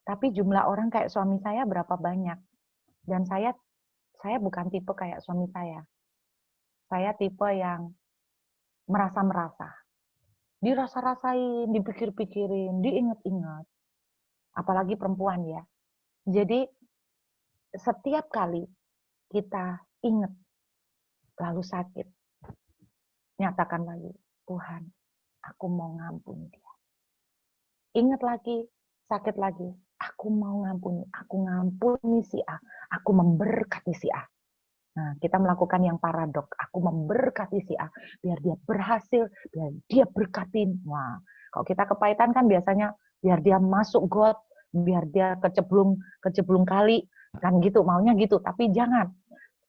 Tapi jumlah orang kayak suami saya berapa banyak? Dan saya bukan tipe kayak suami saya. Saya tipe yang merasa-merasa. Dirasa-rasain, dipikir-pikirin, diingat-ingat. Apalagi perempuan ya. Jadi setiap kali kita ingat lalu sakit, nyatakan lagi, Tuhan, aku mau ngampuni dia. Ingat lagi, sakit lagi, aku mau ngampuni, aku ngampuni si A, aku memberkati si A. Nah, kita melakukan yang paradok, aku memberkati si A, biar dia berhasil, biar dia berkatin. Wah, kalau kita kepahitan kan biasanya biar dia masuk got, biar dia keceblung kali, kan gitu, maunya gitu. Tapi jangan,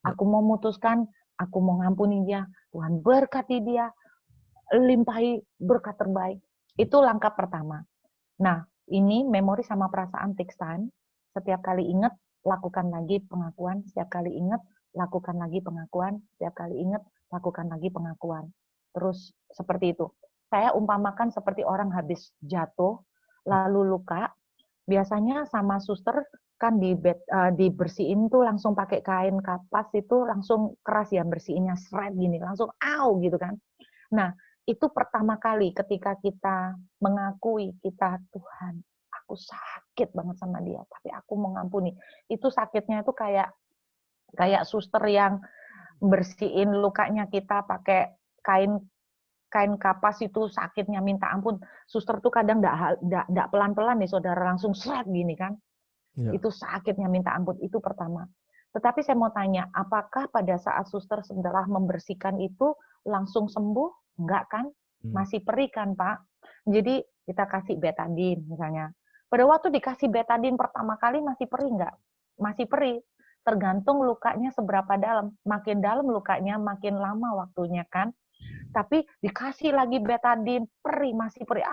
aku mau memutuskan, aku mau ngampuni dia, Tuhan berkati dia, limpahi berkat terbaik. Itu langkah pertama. Nah, ini memori sama perasaan takes time. Setiap kali ingat, lakukan lagi pengakuan. Setiap kali ingat, lakukan lagi pengakuan. Setiap kali ingat, lakukan lagi pengakuan. Terus seperti itu. Saya umpamakan seperti orang habis jatuh, lalu luka. Biasanya sama suster kan dibersihin tuh langsung pakai kain kapas itu langsung keras ya bersihinnya seret gini, langsung au gitu kan. Nah, itu pertama kali ketika kita mengakui kita, Tuhan, aku sakit banget sama dia, tapi aku mengampuni. Itu sakitnya itu kayak suster yang bersihin lukanya kita pakai kain kapas itu sakitnya minta ampun. Suster tuh kadang enggak pelan-pelan nih saudara, langsung seret gini kan. Ya. Itu sakitnya minta ampun, itu pertama. Tetapi saya mau tanya, apakah pada saat suster setelah membersihkan itu langsung sembuh? Enggak kan? Masih perih kan, Pak? Jadi kita kasih betadine misalnya. Pada waktu dikasih betadine pertama kali masih perih enggak? Masih perih. Tergantung lukanya seberapa dalam. Makin dalam lukanya, makin lama waktunya kan? Tapi dikasih lagi betadine, perih, masih perih.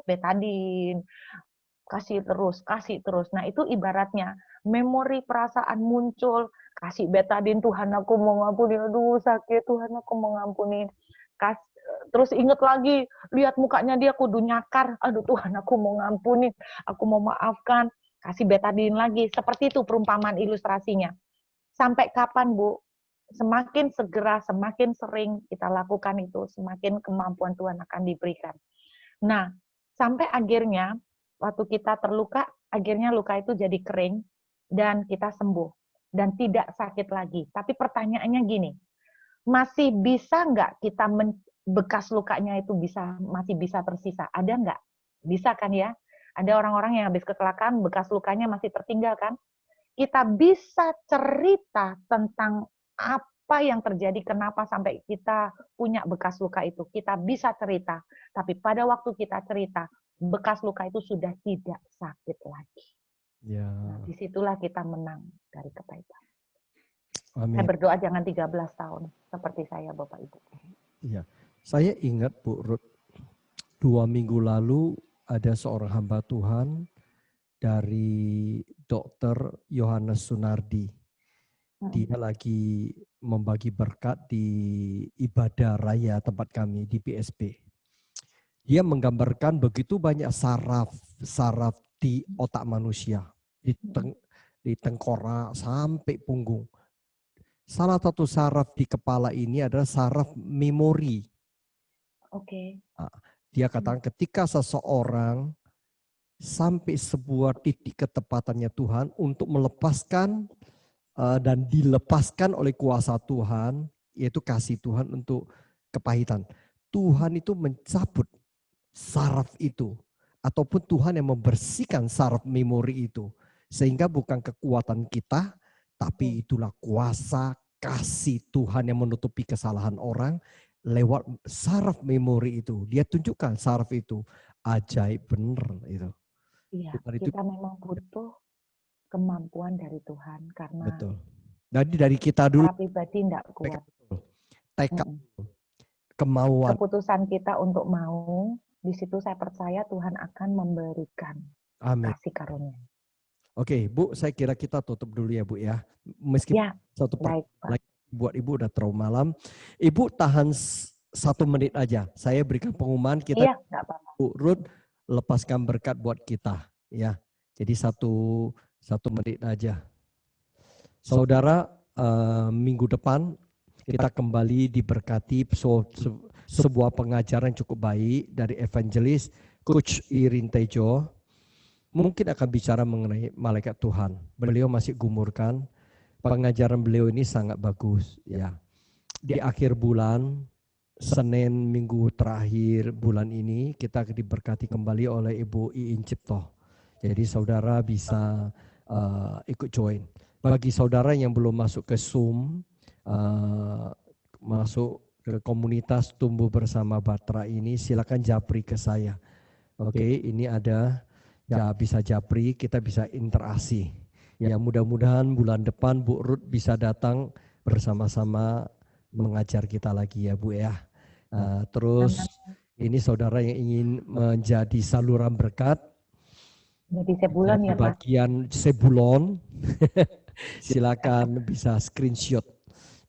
Betadine. Kasih terus. Nah, itu ibaratnya memori perasaan muncul, kasih betadine, Tuhan aku mau ngampuni, aduh sakit, Tuhan aku mau ngampuni. Terus inget lagi, lihat mukanya dia kudu nyakar, aduh Tuhan aku mau ngampuni, aku mau maafkan, kasih betadine lagi. Seperti itu perumpamaan ilustrasinya. Sampai kapan, Bu? Semakin segera, semakin sering kita lakukan itu, semakin kemampuan Tuhan akan diberikan. Nah, sampai akhirnya waktu kita terluka, akhirnya luka itu jadi kering dan kita sembuh dan tidak sakit lagi. Tapi pertanyaannya gini, masih bisa nggak kita bekas lukanya itu masih bisa tersisa? Ada nggak? Bisa kan ya? Ada orang-orang yang habis kecelakaan, bekas lukanya masih tertinggal kan? Kita bisa cerita tentang apa yang terjadi, kenapa sampai kita punya bekas luka itu. Kita bisa cerita, tapi pada waktu kita cerita, bekas luka itu sudah tidak sakit lagi. Ya, Nah, disitulah kita menang dari kepahitan. Saya amin. berdoa jangan 13 tahun, seperti saya Bapak Ibu. Ya, saya ingat Bu Ruth, 2 minggu lalu ada seorang hamba Tuhan dari Dr. Yohanes Sunardi. Dia lagi membagi berkat di ibadah raya tempat kami di PSP. Dia menggambarkan begitu banyak saraf di otak manusia, di tengkorak sampai punggung. Salah satu saraf di kepala ini adalah saraf memori. Oke. Dia katakan ketika seseorang sampai sebuah titik ketepatannya Tuhan untuk melepaskan dan dilepaskan oleh kuasa Tuhan, yaitu kasih Tuhan untuk kepahitan. Tuhan itu mencabut saraf itu, ataupun Tuhan yang membersihkan saraf memori itu. Sehingga bukan kekuatan kita, tapi itulah kuasa kasih Tuhan yang menutupi kesalahan orang lewat saraf memori itu. Dia tunjukkan saraf itu. Ajaib bener itu. Iya, Itu kita memang butuh kemampuan dari Tuhan karena betul. Jadi dari kita dulu secara pribadi tidak kuat. tekad, kemauan. Keputusan kita untuk mau, di situ saya percaya Tuhan akan memberikan Amin. kasih karunia. Oke, Bu, saya kira kita tutup dulu ya, Bu ya. Meskipun Ya, satu baik Pak. lagi buat Ibu udah terlalu malam. Ibu tahan 1 menit aja. Saya berikan pengumuman kita. Iya, enggak apa-apa. Bu Ruth lepaskan berkat buat kita, ya. Jadi satu menit aja. Saudara, minggu depan kita kembali diberkati sebuah pengajaran cukup baik dari evangelis Coach Irin Tejo. Mungkin akan bicara mengenai malaikat Tuhan. Beliau masih gumurkan. Pengajaran beliau ini sangat bagus, ya. Di akhir bulan, Senin minggu terakhir bulan ini kita diberkati kembali oleh Ibu Iin Cipto. Jadi saudara bisa ikut join. Bagi saudara yang belum masuk ke Zoom, masuk ke komunitas Tumbuh Bersama Batra ini, silakan japri ke saya. Oke, ini ada ya bisa japri, kita bisa interaksi. Ya mudah-mudahan bulan depan Bu Ruth bisa datang bersama-sama mengajar kita lagi ya Bu ya. Terus ini saudara yang ingin menjadi saluran berkat, Jadi sebulan ya Pak. bagian sebulon, silakan bisa screenshot.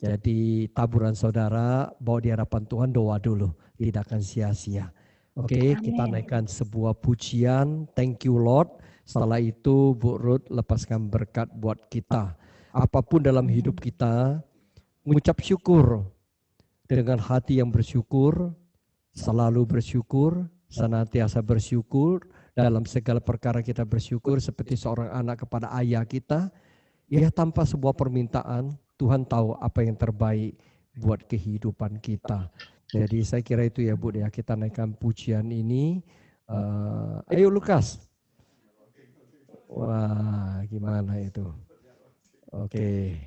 Jadi taburan saudara bawa di hadapan Tuhan, doa dulu, tidak akan sia-sia. Oke, kita naikkan sebuah pujian, thank you Lord. Setelah itu Bu Ruth lepaskan berkat buat kita. Apapun dalam hidup kita, mengucap syukur dengan hati yang bersyukur, selalu bersyukur, senantiasa bersyukur, dalam segala perkara kita bersyukur seperti seorang anak kepada ayah kita. Ya tanpa sebuah permintaan, Tuhan tahu apa yang terbaik buat kehidupan kita. Jadi saya kira itu ya Bu ya, kita naikkan pujian ini. Ayo Lukas. Wah gimana itu. Oke,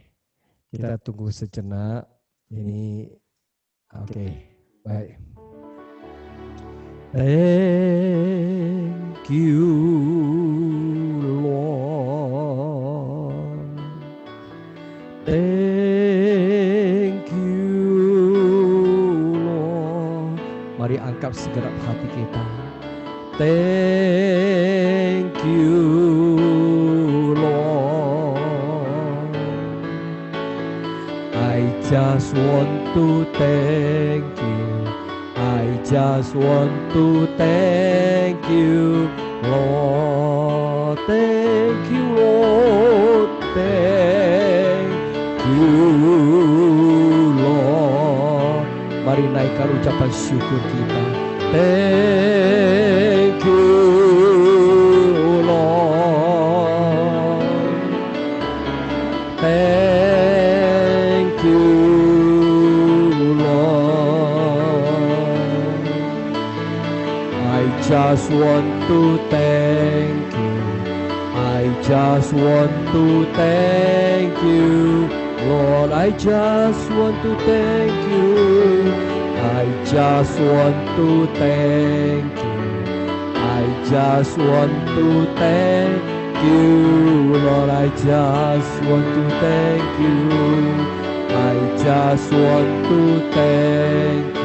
kita tunggu sejenak. Ini oke, baik. Thank you Lord. Thank you Lord. Mari angkat segenap hati kita. Thank you Lord. I just want to thank you. I just want to thank you Lord. Thank you Lord. Thank you Lord. Mari naikkan ucapan syukur kita. Thank you Lord. Thank you just want to thank you. I just want to thank you. Lord, I just want to thank you. I just want to thank you. I just want to thank you. Lord, I just want to thank you. I just want to thank you.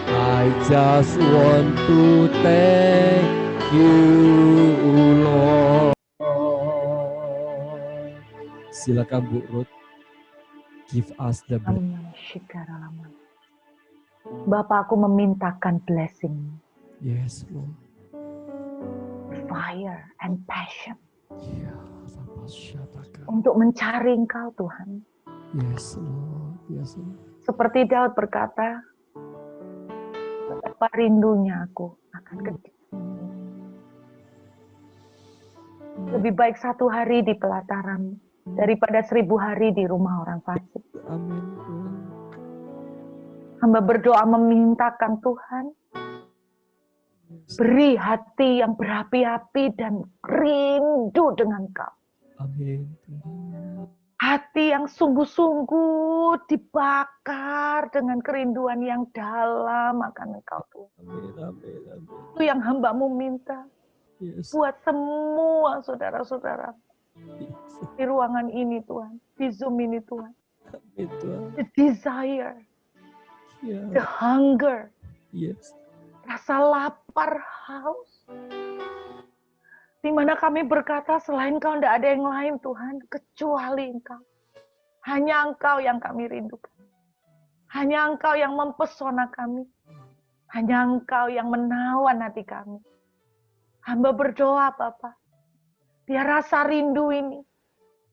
I just want to thank you, Lord. Silakan Bu Ruth, give us the blessing. Bapak, aku memintakan blessing, Yes, Lord. fire and passion Ya, Tapasyataka. untuk mencari Engkau, Tuhan. Yes, Lord. Yes, Lord. Seperti Daud berkata, betapa rindunya aku akan kedirimu. Lebih baik 1 hari di pelataran daripada 1000 hari di rumah orang fasik. Amin. Hamba berdoa memintakan Tuhan, beri hati yang berapi-api dan rindu dengan Kau. Amin. Hati yang sungguh-sungguh dibakar dengan kerinduan yang dalam akan Engkau, Tuhan. Amin. Amin. Amin. Itu yang hamba-Mu minta Yes. buat semua saudara-saudara di ruangan ini, Tuhan. Di Zoom ini, Tuhan. Amin, Tuhan. The desire, Ya. the hunger, Yes. rasa lapar, haus. Di mana kami berkata, selain Kau tidak ada yang lain, Tuhan, kecuali Engkau. Hanya Engkau yang kami rindukan. Hanya Engkau yang mempesona kami. Hanya Engkau yang menawan hati kami. Hamba berdoa, Bapa, biar rasa rindu ini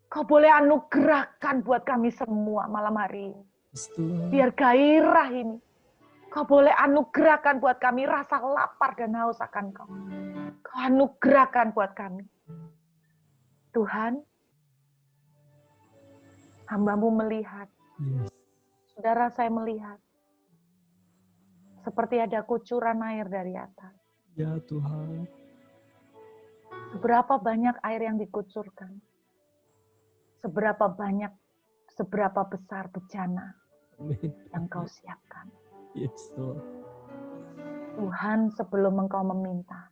Kau boleh anugerahkan buat kami semua malam hari ini. Biar gairah ini Kau boleh anugerahkan buat kami rasa lapar dan haus akan Kau. Kau anugerahkan buat kami. Tuhan, hamba-Mu melihat, Yes. saudara saya melihat, seperti ada kucuran air dari atas. Ya Tuhan. Seberapa banyak air yang dikucurkan? Seberapa banyak, seberapa besar bencana Amin. yang Kau siapkan? Yes, Lord. Tuhan, sebelum Engkau meminta,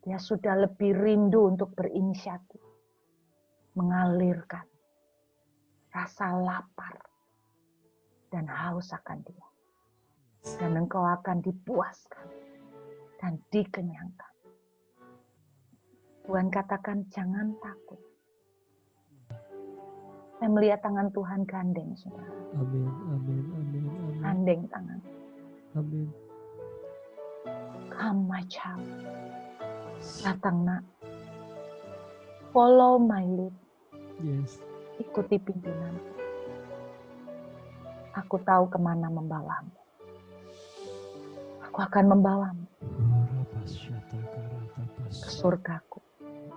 Dia sudah lebih rindu untuk berinisiatif, mengalirkan rasa lapar dan haus akan Dia. Dan Engkau akan dipuaskan dan dikenyangkan. Tuhan katakan, jangan takut. Saya melihat tangan Tuhan gandeng, saudara. Amin. Amin. Amin. Amin. Gandeng tangan. Amin. Come my child. Datang nak. Follow my lead. Yes. Ikuti pimpinan. Aku tahu kemana membawamu. Aku akan membawamu ke surgaku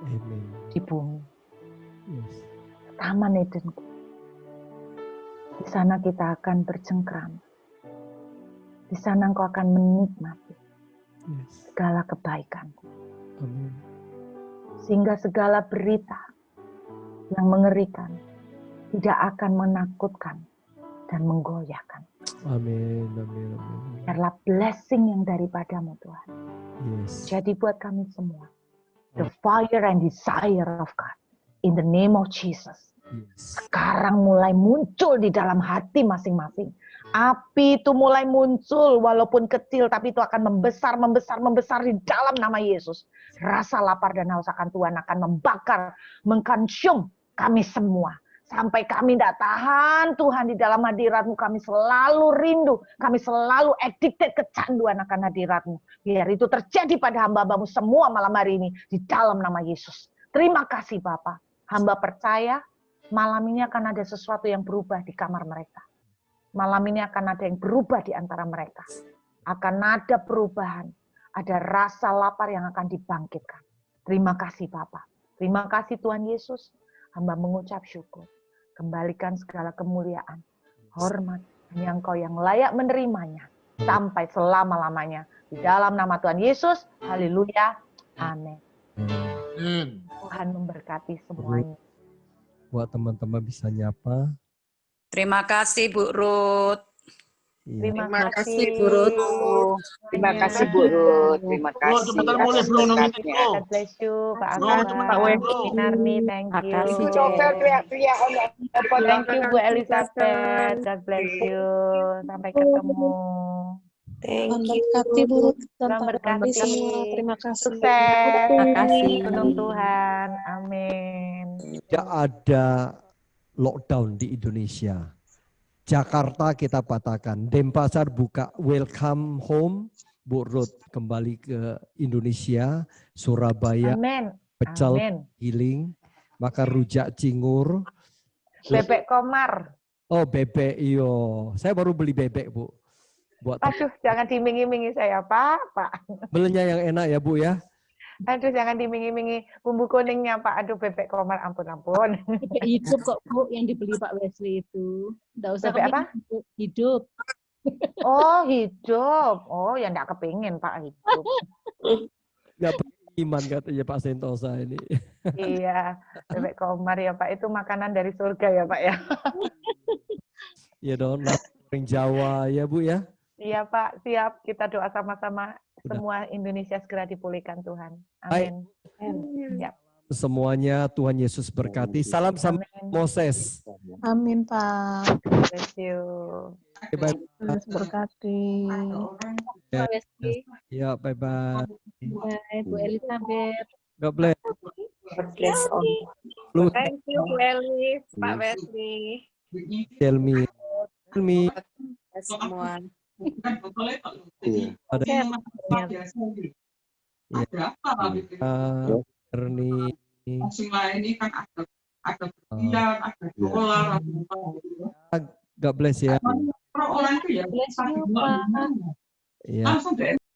Amin. di bumi. Yes. Taman Edenku. Di sana kita akan bercengkrama. Di sana engkau akan menikmati Yes. segala kebaikanku. Amin. Sehingga segala berita yang mengerikan tidak akan menakutkan dan menggoyahkan. Amin. Amin. Amin. Biarlah blessing yang daripadamu Tuhan. Yes. Jadi buat kami semua. The fire and desire of God. In the name of Jesus. Yes. Sekarang mulai muncul di dalam hati masing-masing. Api itu mulai muncul walaupun kecil tapi itu akan membesar, membesar, membesar di dalam nama Yesus. Rasa lapar dan haus akan Tuhan akan membakar, mengkonsum kami semua. Sampai kami tidak tahan Tuhan di dalam hadirat-Mu. Kami selalu rindu, kami selalu addicted, kecanduan akan hadirat-Mu. Biar itu terjadi pada hamba-Hamba-Mu semua malam hari ini di dalam nama Yesus. Terima kasih Bapa. Hamba percaya malam ini akan ada sesuatu yang berubah di kamar mereka. Malam ini akan ada yang berubah di antara mereka. Akan ada perubahan. Ada rasa lapar yang akan dibangkitkan. Terima kasih Bapa. Terima kasih Tuhan Yesus. Hamba mengucap syukur. Kembalikan segala kemuliaan, hormat, hanya Engkau yang layak menerimanya. sampai selama-lamanya. Di dalam nama Tuhan Yesus, haleluya, amin. Amin. Tuhan memberkati semuanya. Buat teman-teman bisa nyapa. Terima kasih Bu Ruth. Iya. Terima kasih, Bu Ruth. Terima kasih Bu Ruth. Terima Bro, kasih cepetan atas mulai bro nongitin berkatnya. bro. God bless you, Pak Bro, Akbar, cepetan Pak bro. Narni, thank you. Makasih, Ibu Novel teriak-teriak apa Thank you Bu Elizabeth, God bless you. Sampai ketemu. Tuhan berkati Bu Ruth dan Tuhan Pak berkati Wali semua. Terima kasih. Sukses. Terima kasih. Gunung Tuhan. Amin. Tidak ada lockdown di Indonesia. Jakarta kita patahkan. Denpasar buka welcome home. Bu Ruth kembali ke Indonesia. Surabaya Amin. pecel Amin. healing. Makan rujak cingur. Bebek komar. Oh bebek iyo. Saya baru beli bebek Bu. Buat Aduh, jangan dimingi-mingi saya, Pak. Pak. belinya yang enak ya Bu ya. Aduh, jangan dimingi-mingi bumbu kuningnya, Pak. Aduh, bebek komar, ampun-ampun. Bebek hidup kok Bu yang dibeli Pak Wesley itu. Nggak usah Bebek apa? kepingin, Bu. Hidup. Oh, hidup. Oh, ya enggak kepingin, Pak, hidup. Nggak iman katanya Pak Sentosa ini. Iya, bebek komar ya, Pak. Itu makanan dari surga ya, Pak ya. Ya dong, orang Jawa ya Bu ya. Iya, Pak. Siap. Kita doa sama-sama. Sudah. Semua Indonesia segera dipulihkan Tuhan. Baik. Amin. Ya. Semuanya Tuhan Yesus berkati. Salam sama Amin. Moses. Amin Pak. Bless you. Bye Tuhan berkati. Pak Wesley. Ya, bye bye. Bye, Bu Elizabeth. God bless. God bless all. Lu Thank you Bu Elis, Pak Wesley. tell me. Tell me. Semua. Ada Ternyata. Ernie. Langsung lain ini kan ada pilihan, ada dolar, God bless ya. orang itu ya Bless you, Pak. Ya. langsung deh.